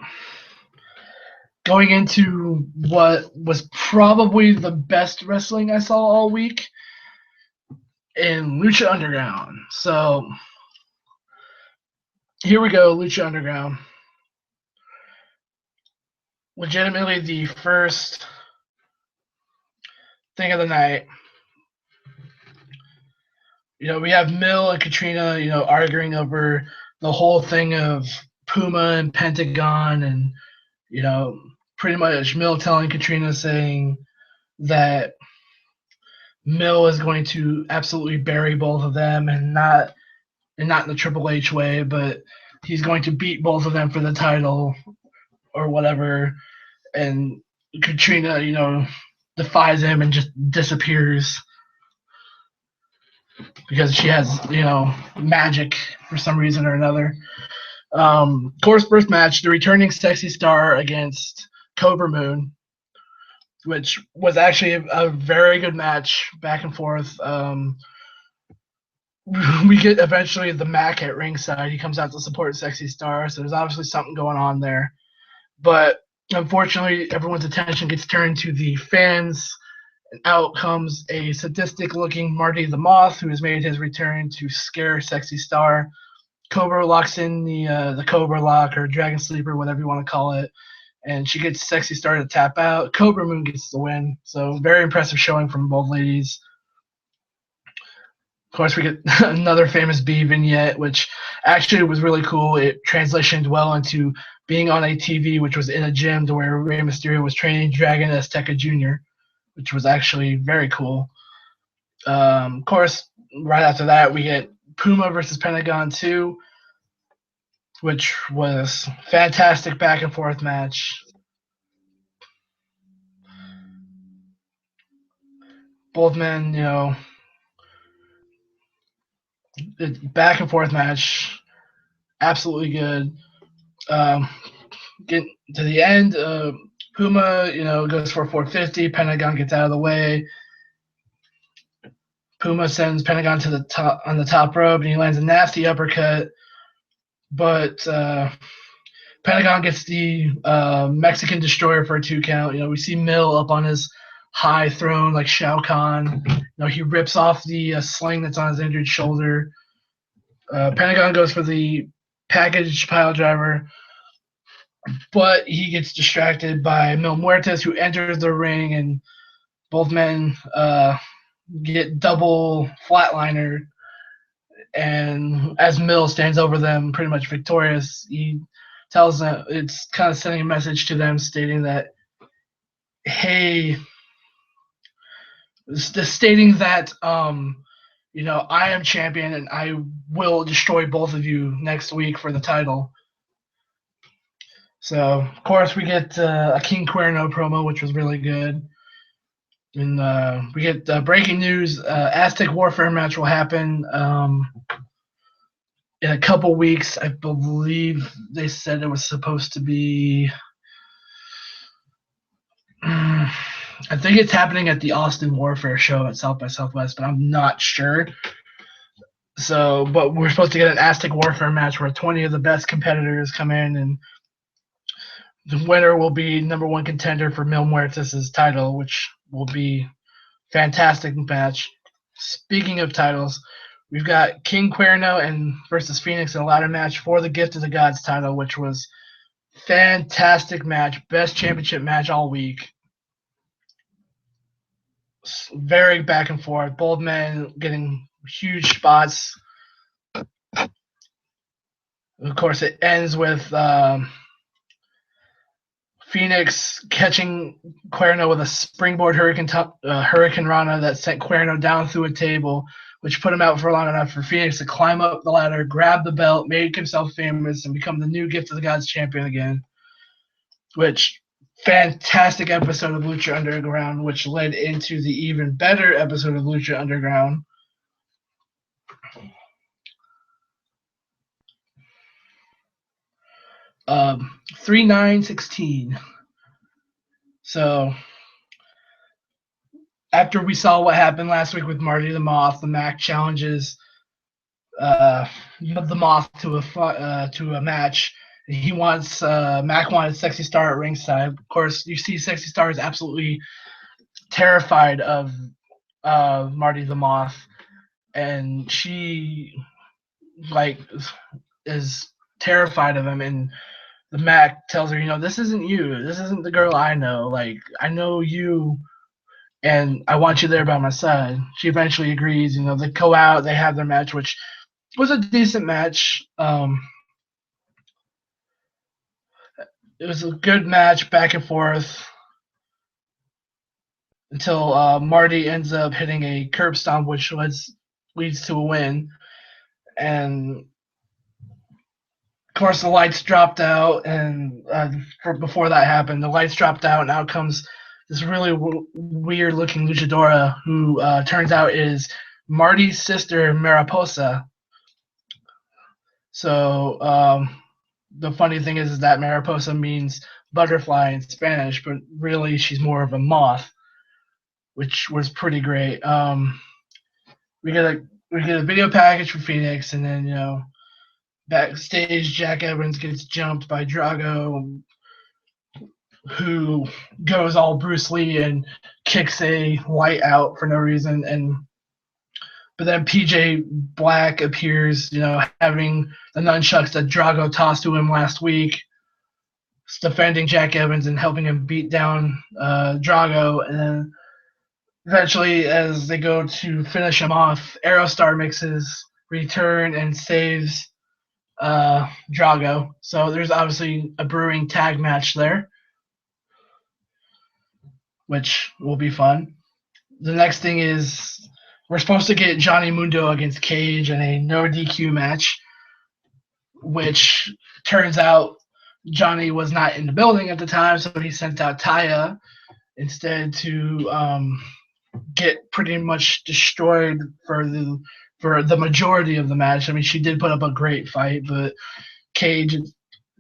Speaker 1: going into what was probably the best wrestling I saw all week in Lucha Underground. So here we go, Lucha Underground. Legitimately the first thing of the night. We have Mill and Katrina, arguing over the whole thing of Puma and Pentagon, and pretty much Mill telling Katrina, saying that Mill is going to absolutely bury both of them, and not in the Triple H way, but he's going to beat both of them for the title or whatever. And Katrina, defies him and just disappears because she has, magic for some reason or another. Of course, first match, the returning Sexy Star against Cobra Moon, which was actually a very good match, back and forth. We get eventually the Mac at ringside. He comes out to support Sexy Star, so there's obviously something going on there. But unfortunately, everyone's attention gets turned to the fans. And out comes a sadistic-looking Marty the Moth, who has made his return to scare Sexy Star. Cobra locks in the Cobra Lock or Dragon Sleeper, whatever you want to call it, and she gets Sexy Star to tap out. Cobra Moon gets the win. So very impressive showing from both ladies. Of course, we get another famous B vignette, which actually was really cool. It transitioned well into being on a TV, which was in a gym to where Rey Mysterio was training Dragon Azteca Jr., which was actually very cool. Of course, right after that, we get Puma versus Pentagon 2, which was fantastic back and forth match. Both men, back and forth match, absolutely good. Um, get to the end, Puma, goes for 450. Pentagon gets out of the way. Puma sends Pentagon to the top on the top rope, and he lands a nasty uppercut. But Pentagon gets the Mexican Destroyer for a 2 count. We see Mill up on his high throne like Shao Kahn. He rips off the sling that's on his injured shoulder. Pentagon goes for the package pile driver, but he gets distracted by Mil Muertes, who enters the ring, and both men get double flatliner. And as Mill stands over them, pretty much victorious, he tells them, it's kind of sending a message to them, stating that, hey, stating that, I am champion and I will destroy both of you next week for the title. So, of course, we get a King Cuerno promo, which was really good. And we get breaking news. Aztec Warfare match will happen in a couple weeks. I believe they said it was supposed to be. I think it's happening at the Austin Warfare show at South by Southwest, but I'm not sure. So, but we're supposed to get an Aztec Warfare match where 20 of the best competitors come in, and the winner will be number one contender for Mil Muertes' title, which will be fantastic match. Speaking of titles, we've got King Cuerno and versus Phoenix in a ladder match for the Gift of the Gods title, which was fantastic match, best championship match all week. Very back and forth, both men getting huge spots. Of course, it ends with Phoenix catching Cuerno with a springboard Hurricane Rana that sent Cuerno down through a table, which put him out for long enough for Phoenix to climb up the ladder, grab the belt, make himself famous, and become the new Gift of the Gods champion again. Which, fantastic episode of Lucha Underground, which led into the even better episode of Lucha Underground. Um, 3-9-16. So after we saw what happened last week with Marty the Moth, the Mac challenges the Moth to a match. He wants Mac wanted Sexy Star at ringside. Of course, you see Sexy Star is absolutely terrified of Marty the Moth, and she is terrified of him. And the Mac tells her, this isn't you. This isn't the girl I know. Like, I know you, and I want you there by my side. She eventually agrees. They go out, they have their match, which was a decent match. It was a good match, back and forth, until Marty ends up hitting a curb stomp, which leads to a win. And of course, the lights dropped out, and before that happened, the lights dropped out, and out comes this really weird-looking luchadora who turns out is Marty's sister, Mariposa. So the funny thing is that Mariposa means butterfly in Spanish, but really she's more of a moth, which was pretty great. We get a we get a video package for Phoenix, and then backstage Jack Evans gets jumped by Drago, who goes all Bruce Lee and kicks a light out for no reason, and but then PJ Black appears, having the nunchucks that Drago tossed to him last week, defending Jack Evans and helping him beat down Drago. And then eventually, as they go to finish him off, Aerostar makes his return and saves Drago. So there's obviously a brewing tag match there, which will be fun. The next thing is we're supposed to get Johnny Mundo against Cage in a no DQ match, which turns out Johnny was not in the building at the time, so he sent out Taya instead to get pretty much destroyed for the majority of the match. I mean, she did put up a great fight, but Cage,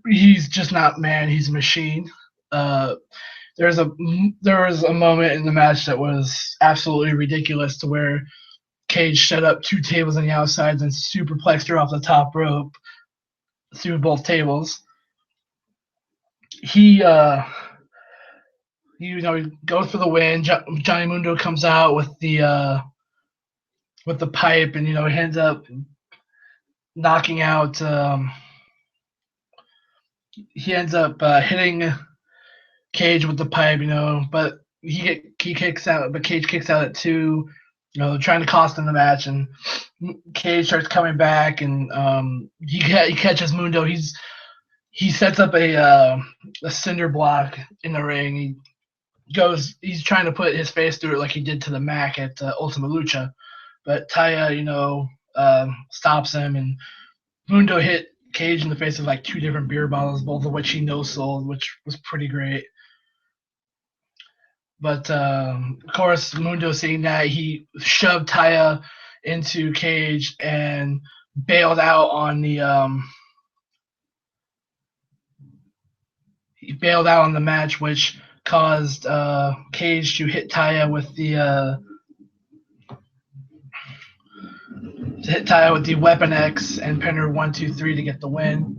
Speaker 1: he's just not man; he's a machine. There was a moment in the match that was absolutely ridiculous, to where Cage set up two tables on the outsides and superplexed her off the top rope through both tables. He goes for the win. Johnny Mundo comes out with the pipe, and he ends up knocking out. He ends up hitting Cage with the pipe, but he kicks out, but Cage kicks out at 2. Trying to cost him the match, and Cage starts coming back, and he catches Mundo. He sets up a cinder block in the ring. He's trying to put his face through it like he did to the Mac at Ultima Lucha, but Taya, stops him, and Mundo hit Cage in the face with like 2 different beer bottles, both of which he no-sold, which was pretty great. But of course, Mundo, seeing that, he shoved Taya into Cage and bailed out on the match, which caused Cage to hit Taya with the Weapon X and pin her 1, 2, 3 to get the win,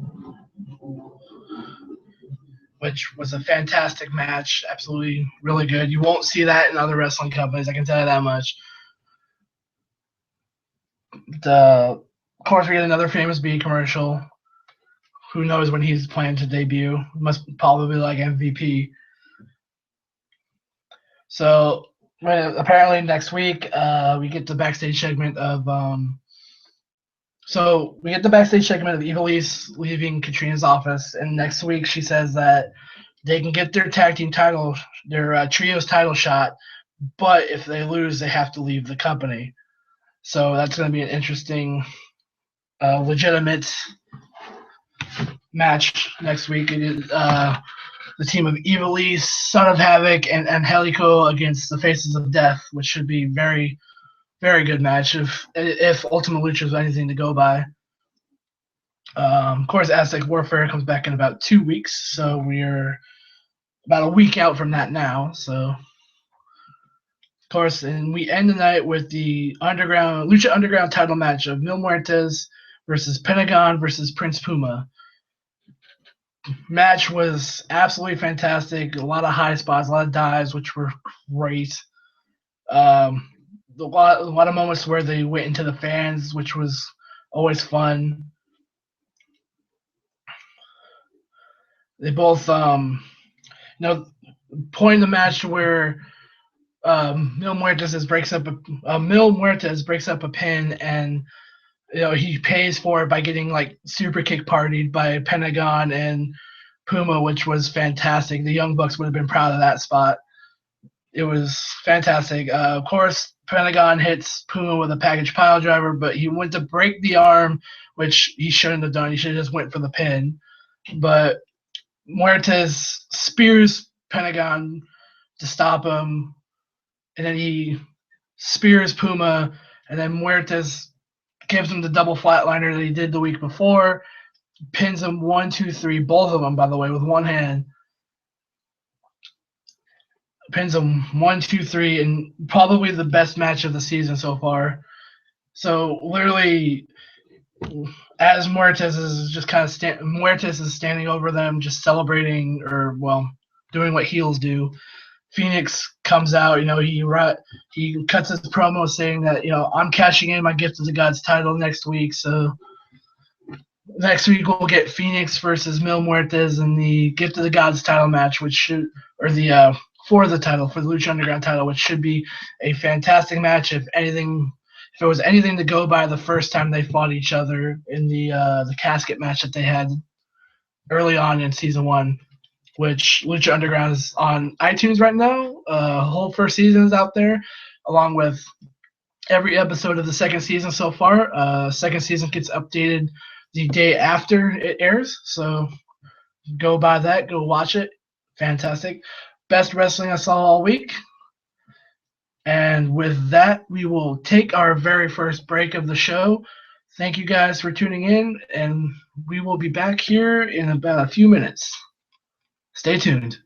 Speaker 1: which was a fantastic match. Absolutely really good. You won't see that in other wrestling companies, I can tell you that much. Of course, we get another Famous B commercial. Who knows when he's planning to debut? Must probably be like MVP. So apparently next week we get the backstage segment of Ivelisse leaving Katrina's office, and next week she says that they can get their tag team title, their trios title shot, but if they lose, they have to leave the company. So that's going to be an interesting, legitimate match next week. It is the team of Ivelisse, Son of Havoc, and Angelico against the Faces of Death, which should be very, very good match if Ultima Lucha is anything to go by. Of course, Aztec Warfare comes back in about 2 weeks, so we're about a week out from that now. So, of course, and we end the night with the Lucha Underground title match of Mil Muertes versus Pentagon versus Prince Puma. Match was absolutely fantastic. A lot of high spots, a lot of dives, which were great. A lot of moments where they went into the fans, which was always fun. They both, point in the match where Mil Muertes breaks up a pin, and he pays for it by getting like super kick partied by Pentagon and Puma, which was fantastic. The Young Bucks would have been proud of that spot. It was fantastic. Of course, Pentagon hits Puma with a package pile driver, but he went to break the arm, which he shouldn't have done. He should have just went for the pin. But Muertes spears Pentagon to stop him, and then he spears Puma, and then Muertes gives him the double flatliner that he did the week before, pins him 1, 2, 3, both of them, by the way, with one hand. Pins him 1, 2, 3, and probably the best match of the season so far. So literally, as Muertes is just kind of Muertes is standing over them, just celebrating or doing what heels do. Phoenix comes out, he cuts his promo saying that I'm cashing in my Gift of the Gods title next week. So next week we'll get Phoenix versus Mil Muertes in the Gift of the Gods title match, which should or the for the title, for the Lucha Underground title, which should be a fantastic match. If it was anything to go by the first time they fought each other in the casket match that they had early on in season 1, which Lucha Underground is on iTunes right now. Whole first season is out there, along with every episode of the second season so far. Second season gets updated the day after it airs, so go buy that, go watch it. Fantastic. Best wrestling I saw all week. And with that, we will take our very first break of the show. Thank you guys for tuning in, and we will be back here in about a few minutes. Stay tuned.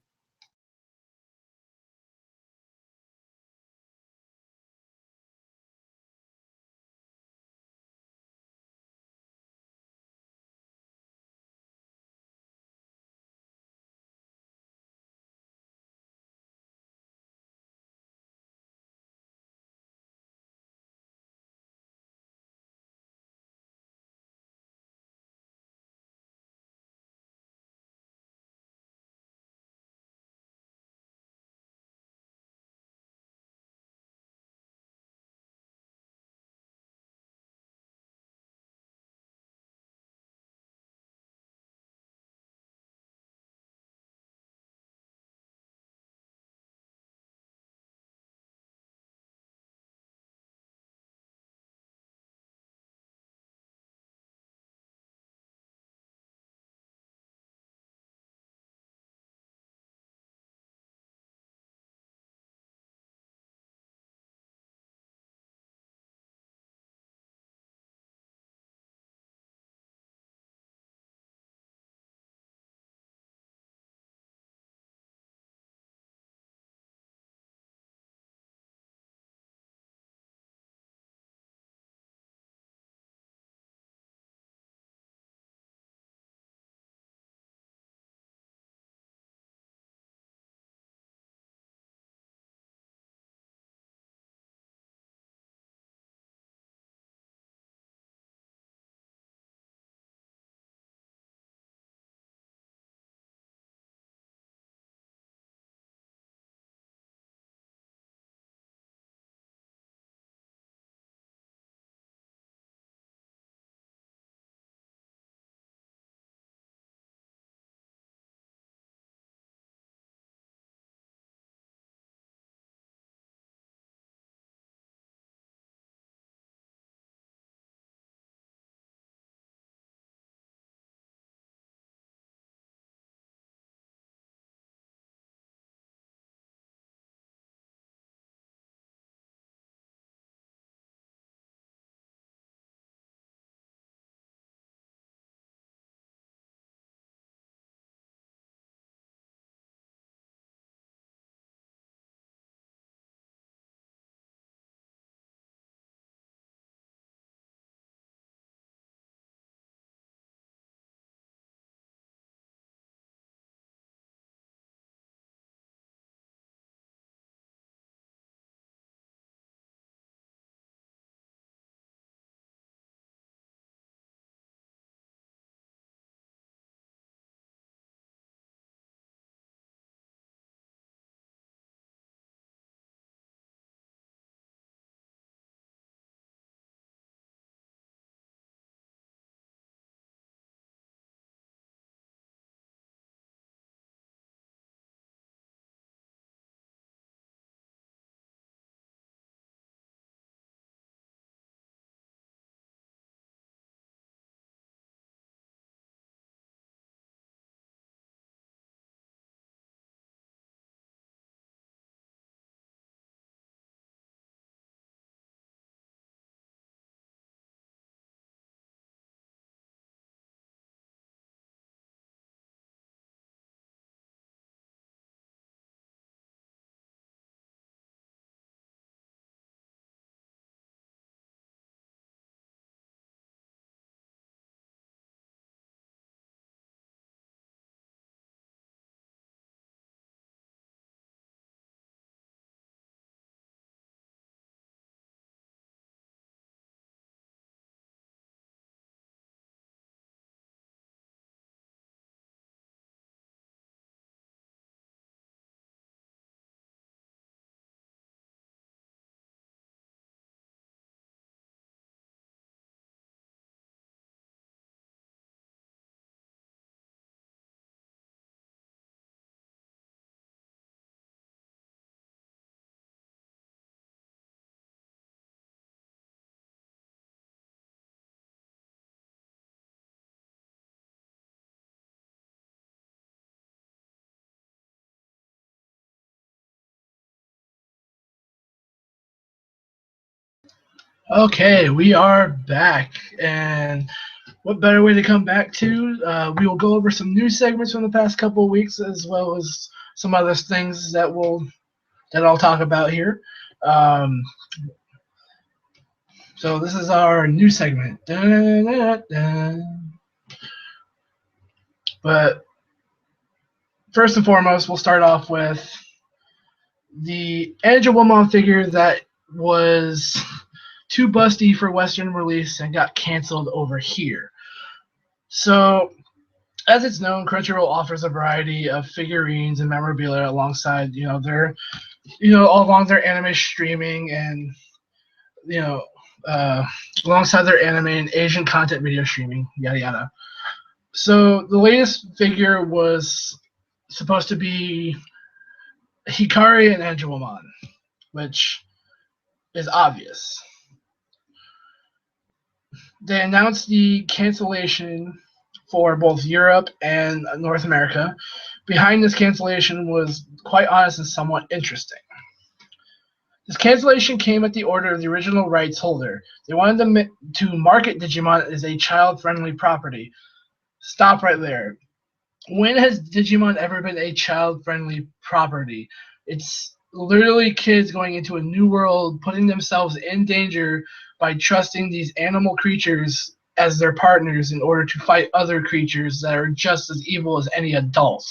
Speaker 1: Okay, we are back, and what better way to come back to? We will go over some news segments from the past couple of weeks, as well as some other things that I'll talk about here. Um, so this is our news segment. Dun, dun, dun. But first and foremost, we'll start off with the Angel Woman figure that was too busty for Western release and got canceled over here. So as it's known, Crunchyroll offers a variety of figurines and memorabilia alongside, along their anime streaming and, you know, uh, alongside their anime and Asian content video streaming, yada yada. So the latest figure was supposed to be Hikari and Angelomon, which is obvious. They announced the cancellation for both Europe and North America. Behind this cancellation was, quite honest, and somewhat interesting. This cancellation came at the order of the original rights holder. They wanted to market Digimon as a child-friendly property. Stop right there. When has Digimon ever been a child-friendly property? It's literally kids going into a new world, putting themselves in danger by trusting these animal creatures as their partners in order to fight other creatures that are just as evil as any adult.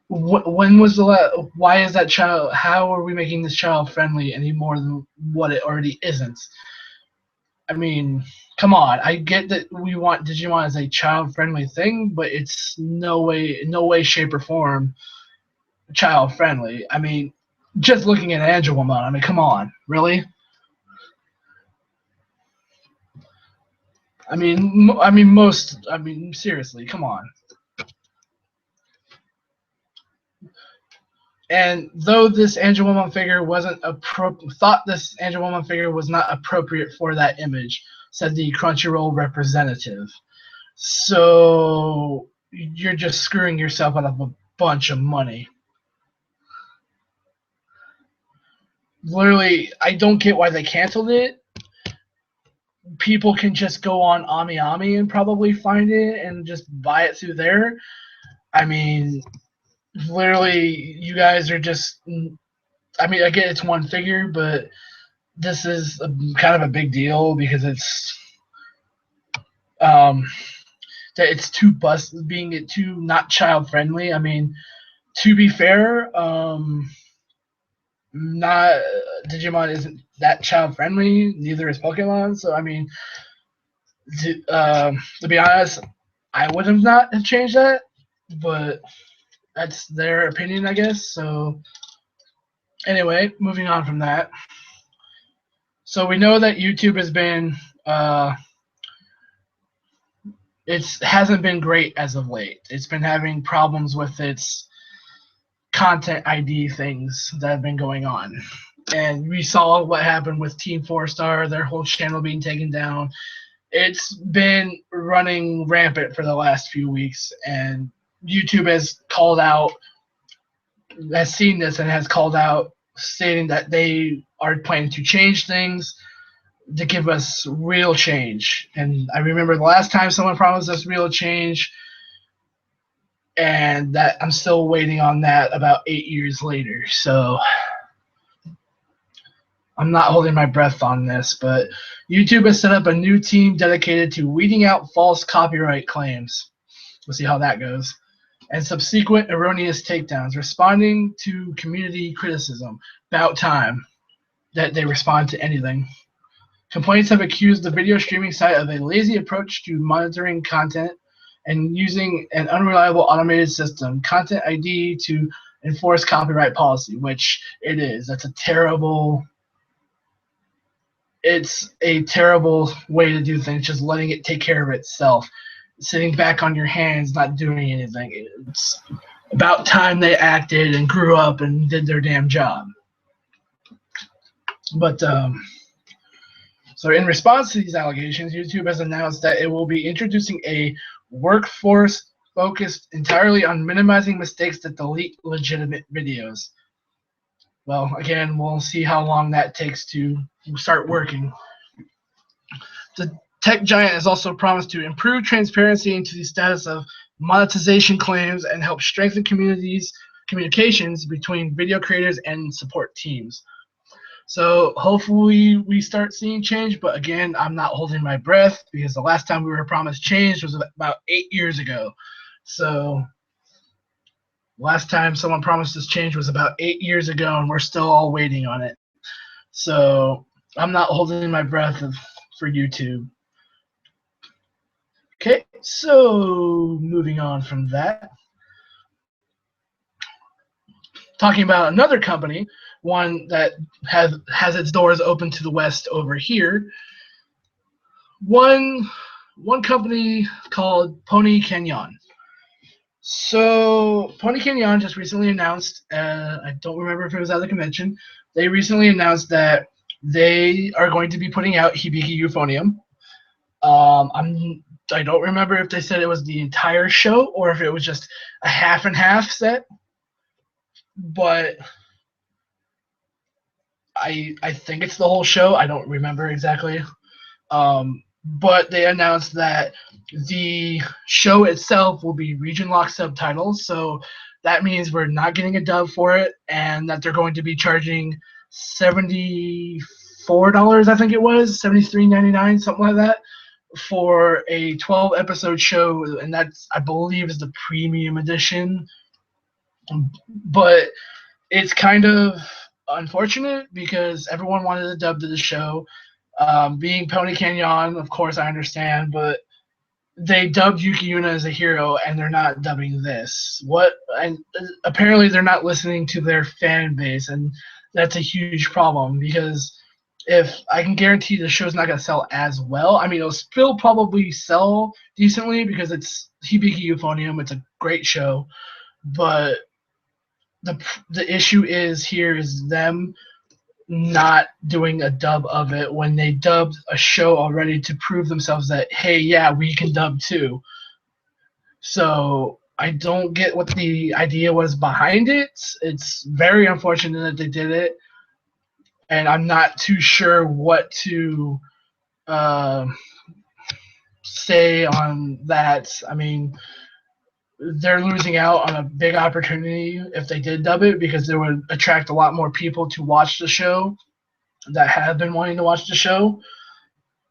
Speaker 1: When was the why is that child? How are we making this child friendly any more than what it already isn't? I mean, come on. I get that we want Digimon as a child friendly thing, but it's no way, shape, or form child friendly. I mean, just looking at Angelomon, I mean, come on, really? I mean, seriously, come on. And though this Angelomon figure wasn't thought this Angelomon figure was not appropriate for that image, said the Crunchyroll representative. So you're just screwing yourself out of a bunch of money. Literally, I don't get why they canceled it. People can just go on Ami Ami and probably find it and just buy it through there. I mean, literally, you guys are just. I mean, I get it's one figure, but this is kind of a big deal because um, it's too being it too not child friendly. I mean, to be fair, not Digimon isn't that child friendly. Neither is Pokemon. So I mean, to be honest, I would have not have changed that, but that's their opinion, I guess. So anyway, moving on from that. So we know that YouTube has been it hasn't been great as of late. It's been having problems with its content ID things that have been going on. And we saw what happened with Team 4 Star, their whole channel being taken down. It's been running rampant for the last few weeks, and YouTube has seen this and has called out, stating that they are planning to change things to give us real change. And I remember the last time someone promised us real change, and that I'm still waiting on that about 8 years later. So I'm not holding my breath on this, but YouTube has set up a new team dedicated to weeding out false copyright claims. We'll see how that goes. And subsequent erroneous takedowns, responding to community criticism. About time that they respond to anything. Complaints have accused the video streaming site of a lazy approach to monitoring content and using an unreliable automated system, Content ID, to enforce copyright policy, which it is. It's a terrible way to do things, just letting it take care of itself. Sitting back on your hands, not doing anything. It's about time they acted and grew up and did their damn job. But so in response to these allegations, YouTube has announced that it will be introducing a workforce focused entirely on minimizing mistakes that delete legitimate videos. well, again, we'll see how long that takes to start working. The tech giant has also promised to improve transparency into the status of monetization claims and help strengthen communications between video creators and support teams. So hopefully we start seeing change, but again, I'm not holding my breath because the last time we were promised change was about 8 years ago. So last time someone promised us change was about 8 years ago, and we're still all waiting on it. So I'm not holding my breath for YouTube. Okay, so moving on from that, talking about another company, one that has its doors open to the West over here. One company called Pony Canyon. So Pony Canyon just recently announced, I don't remember if it was at the convention, they recently announced that they are going to be putting out Hibiki Euphonium. I don't remember if they said it was the entire show or if it was just a half and half set, but I think it's the whole show. I don't remember exactly. But they announced that the show itself will be region locked subtitles, so that means we're not getting a dub for it, and that they're going to be charging $74, I think it was $73.99, something like that, for a 12-episode show, and that's, I believe, is the premium edition. But it's kind of unfortunate because everyone wanted a dub to the show. Being Pony Canyon, of course, I understand, but they dubbed Yuki Yuna as a hero, and they're not dubbing this. What? And apparently, they're not listening to their fan base, and that's a huge problem because if I can guarantee the show's not gonna sell as well. I mean, it'll still probably sell decently because it's Hibiki Euphonium. It's a great show, but the issue is them not doing a dub of it when they dubbed a show already to prove themselves that, hey, yeah, we can dub too. So I don't get what the idea was behind it. It's very unfortunate that they did it, and I'm not too sure what to say on that. I mean, they're losing out on a big opportunity if they did dub it because they would attract a lot more people to watch the show that have been wanting to watch the show.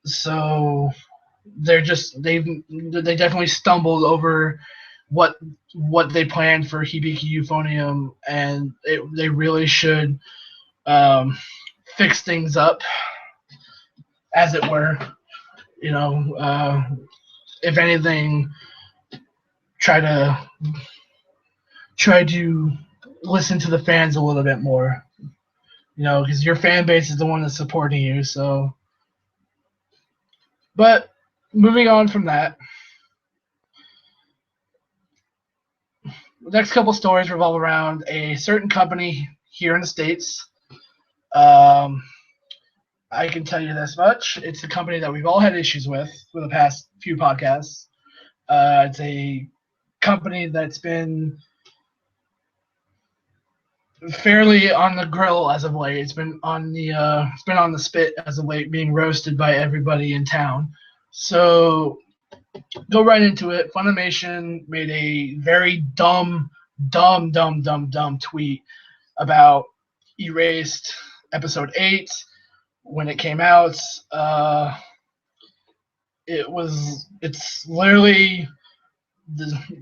Speaker 1: So they definitely stumbled over what they planned for Hibiki Euphonium, and they really should fix things up, as it were. You know, if anything, try to listen to the fans a little bit more. You know, because your fan base is the one that's supporting you. So, but moving on from that, the next couple stories revolve around a certain company here in the States. I can tell you this much: it's a company that we've all had issues with for the past few podcasts. It's a company that's been fairly on the grill as of late. It's been on the spit as of late, being roasted by everybody in town. So go right into it. Funimation made a very dumb tweet about Erased episode 8 when it came out. It's literally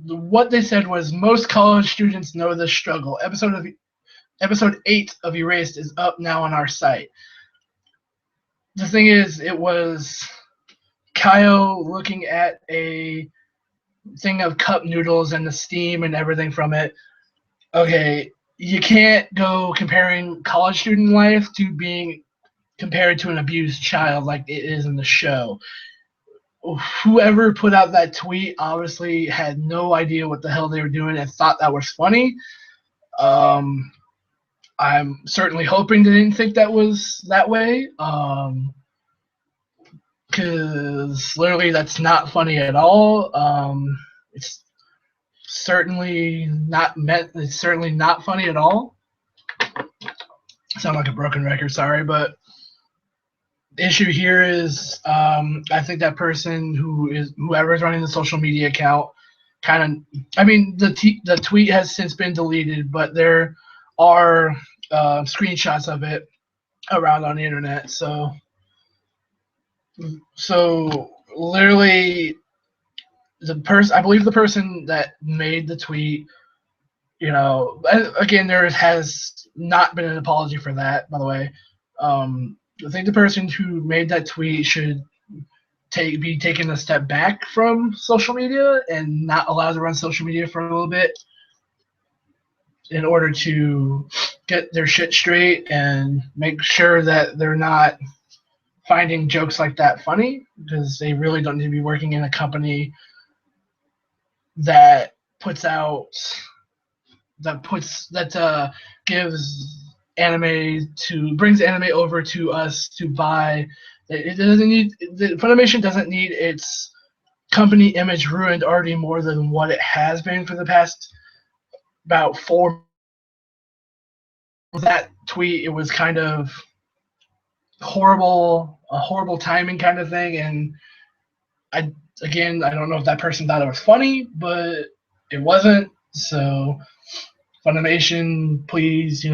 Speaker 1: what they said was most college students know this struggle. Episode 8 of Erased is up now on our site. The thing is, it was Kaio looking at a thing of cup noodles and the steam and everything from it. Okay, you can't go comparing college student life to being compared to an abused child like it is in the show. Whoever put out that tweet obviously had no idea what the hell they were doing and thought that was funny. I'm certainly hoping they didn't think that was that way, because literally that's not funny at all. It's certainly not funny at all. sound like a broken record, sorry, but the issue here is I think that person whoever's running the social media account kind of, I mean, the tweet has since been deleted, but there are screenshots of it around on the internet. So literally, I believe the person that made the tweet, again, there has not been an apology for that, by the way. I think the person who made that tweet should be taking a step back from social media and not allowed to run social media for a little bit in order to get their shit straight and make sure that they're not finding jokes like that funny, because they really don't need to be working in a company that brings anime over to us to buy. Funimation doesn't need its company image ruined already more than what it has been for the past about 4. That tweet, it was kind of a horrible timing kind of thing, and I don't know if that person thought it was funny, but it wasn't. So Funimation, please,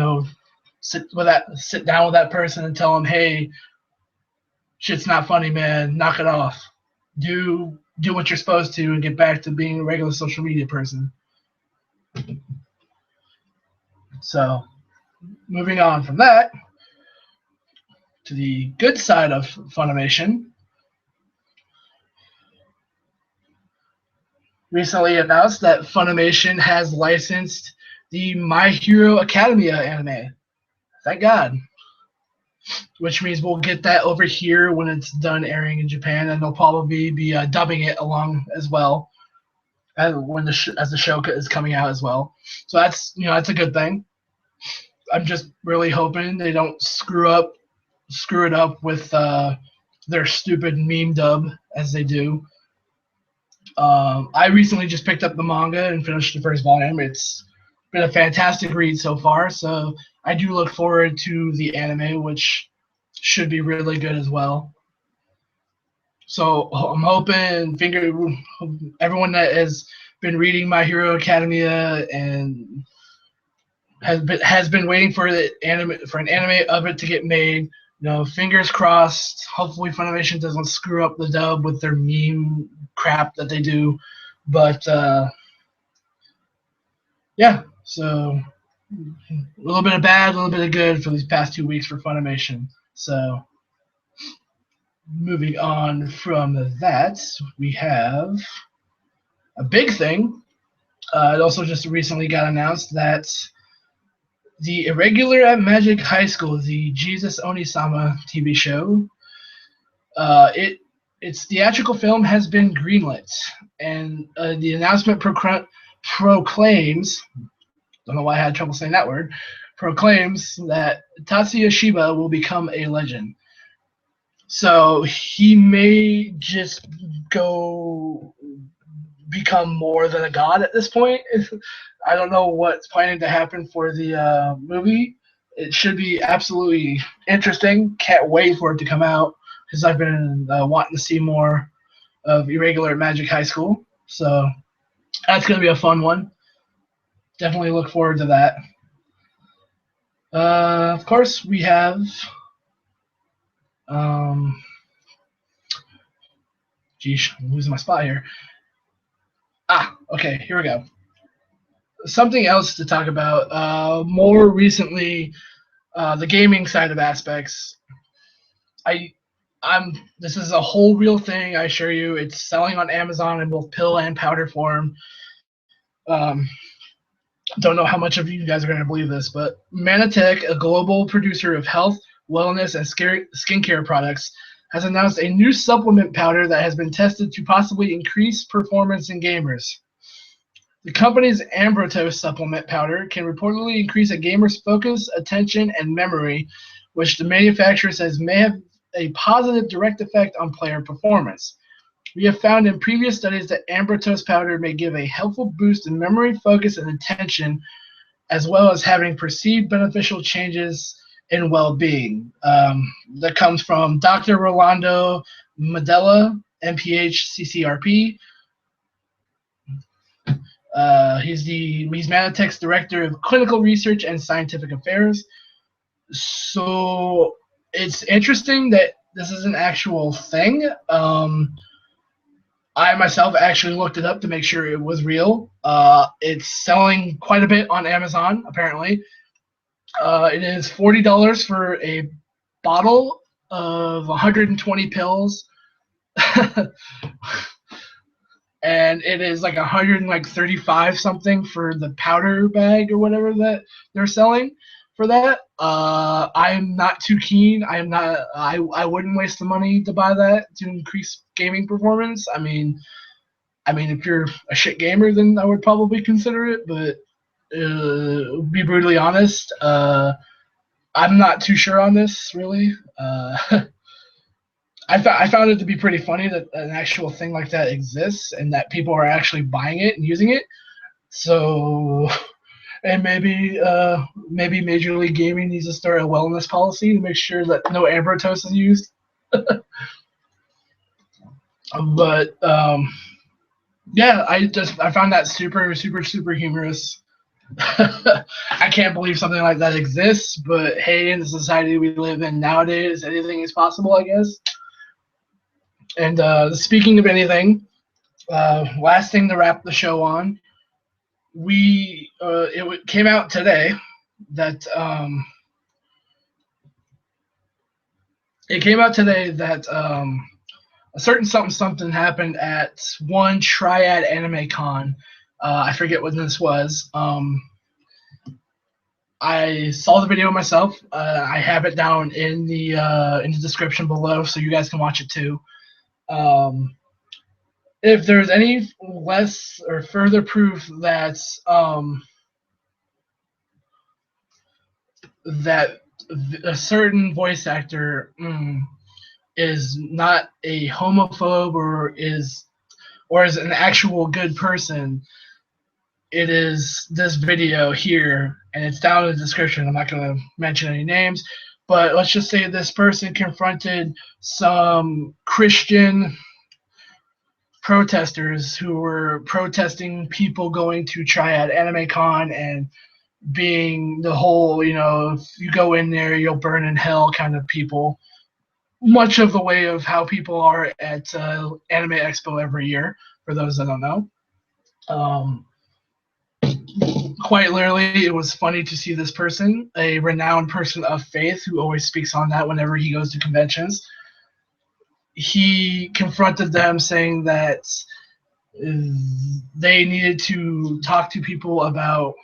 Speaker 1: sit down with that person and tell them, hey, shit's not funny, man. Knock it off. Do what you're supposed to and get back to being a regular social media person. So, moving on from that to the good side of Funimation. Recently announced that Funimation has licensed the My Hero Academia anime. Thank God. Which means we'll get that over here when it's done airing in Japan, and they'll probably be dubbing it along as well as the show is coming out as well. So that's a good thing. I'm just really hoping they don't screw it up with their stupid meme dub as they do. I recently just picked up the manga and finished the first volume. It's been a fantastic read so far, so I do look forward to the anime, which should be really good as well. So I'm hoping, everyone that has been reading My Hero Academia and has been waiting for an anime of it to get made. Fingers crossed. Hopefully Funimation doesn't screw up the dub with their meme crap that they do. But yeah, so a little bit of bad, a little bit of good for these past 2 weeks for Funimation. So moving on from that, we have a big thing. It also just recently got announced that the Irregular at Magic High School, the Jesus Onisama TV show, its theatrical film has been greenlit, and the announcement proclaims, don't know why I had trouble saying that word, proclaims that Tatsuya Shiba will become a legend. So he may just become more than a god at this point. I don't know what's planning to happen for the movie. It should be absolutely interesting. Can't wait for it to come out because I've been wanting to see more of Irregular Magic High School. So that's going to be a fun one. Definitely look forward to that. Of course, we have geez, I'm losing my spot here. Okay, here we go. Something else to talk about. More recently, the gaming side of aspects. This is a whole real thing. I assure you, it's selling on Amazon in both pill and powder form. Don't know how much of you guys are going to believe this, but Manatech, a global producer of health, wellness, and skincare products, has announced a new supplement powder that has been tested to possibly increase performance in gamers. The company's Ambrotose supplement powder can reportedly increase a gamer's focus, attention, and memory, which the manufacturer says may have a positive direct effect on player performance. We have found in previous studies that Ambrotose powder may give a helpful boost in memory, focus, and attention, as well as having perceived beneficial changes and well-being. That comes from Dr. Rolando Medella, MPH, CCRP. He's Manatech's Director of Clinical Research and Scientific Affairs. So it's interesting that this is an actual thing. I myself actually looked it up to make sure it was real. It's selling quite a bit on Amazon, apparently. It is $40 for a bottle of 120 pills. And it is like 135 something for the powder bag or whatever that they're selling for that. I'm not too keen. I wouldn't waste the money to buy that to increase gaming performance. I mean, if you're a shit gamer, then I would probably consider it. But be brutally honest, I'm not too sure on this really. I found it to be pretty funny that an actual thing like that exists and that people are actually buying it and using it. So, and maybe Major League Gaming needs to start a wellness policy to make sure that no Ambrotose is used. But yeah, I found that super humorous. I can't believe something like that exists, but hey, in the society we live in nowadays, anything is possible, I guess. And speaking of anything, last thing to wrap the show on, it came out today that a certain something happened at one Triad Anime Con. I forget what this was. I saw the video myself. I have it down in the description below, so you guys can watch it too. If there's any less or further proof that that a certain voice actor is not a homophobe or is an actual good person, it is this video here, and it's down in the description. I'm not going to mention any names, but let's just say this person confronted some Christian protesters who were protesting people going to Triad Anime Con and being the whole, if you go in there, you'll burn in hell kind of people. Much of the way of how people are at Anime Expo every year, for those that don't know. Quite literally, it was funny to see this person, a renowned person of faith who always speaks on that whenever he goes to conventions. He confronted them saying that they needed to talk to people about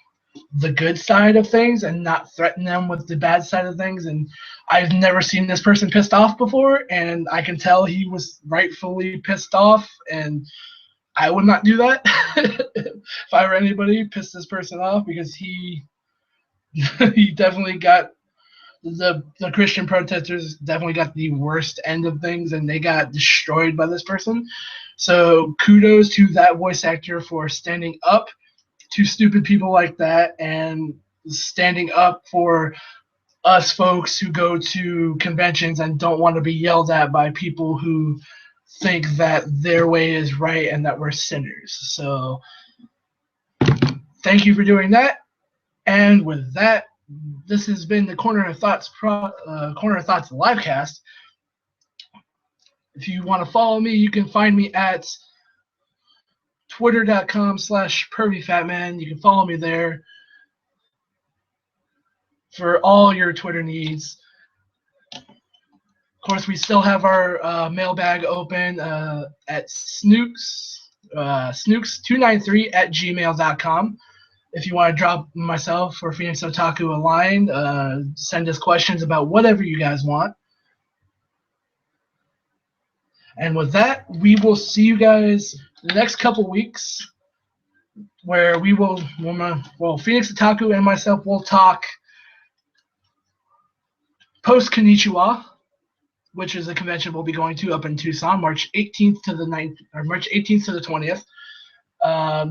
Speaker 1: the good side of things and not threaten them with the bad side of things. And I've never seen this person pissed off before, and I can tell he was rightfully pissed off, and I would not do that if I were anybody. Piss this person off, because he definitely got the Christian protesters definitely got the worst end of things, and they got destroyed by this person. So kudos to that voice actor for standing up to stupid people like that and standing up for us folks who go to conventions and don't want to be yelled at by people who think that their way is right and that we're sinners. So thank you for doing that. And with that, this has been the Corner of Thoughts livecast. If you want to follow me, you can find me at twitter.com/pervyfatman. You can follow me there for all your Twitter needs. Of course, we still have our mailbag open at snooks293@gmail.com. If you want to drop myself or Phoenix Otaku a line, send us questions about whatever you guys want. And with that, we will see you guys the next couple weeks, where Phoenix Otaku and myself will talk post Konnichiwa, which is a convention we'll be going to up in Tucson, March 18th to the 20th.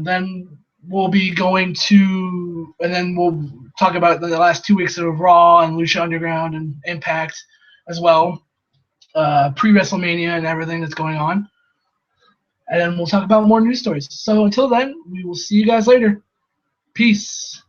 Speaker 1: Then we'll be going to, and then we'll talk about the last 2 weeks of Raw and Lucha Underground and Impact as well, pre-WrestleMania and everything that's going on. And then we'll talk about more news stories. So until then, we will see you guys later. Peace.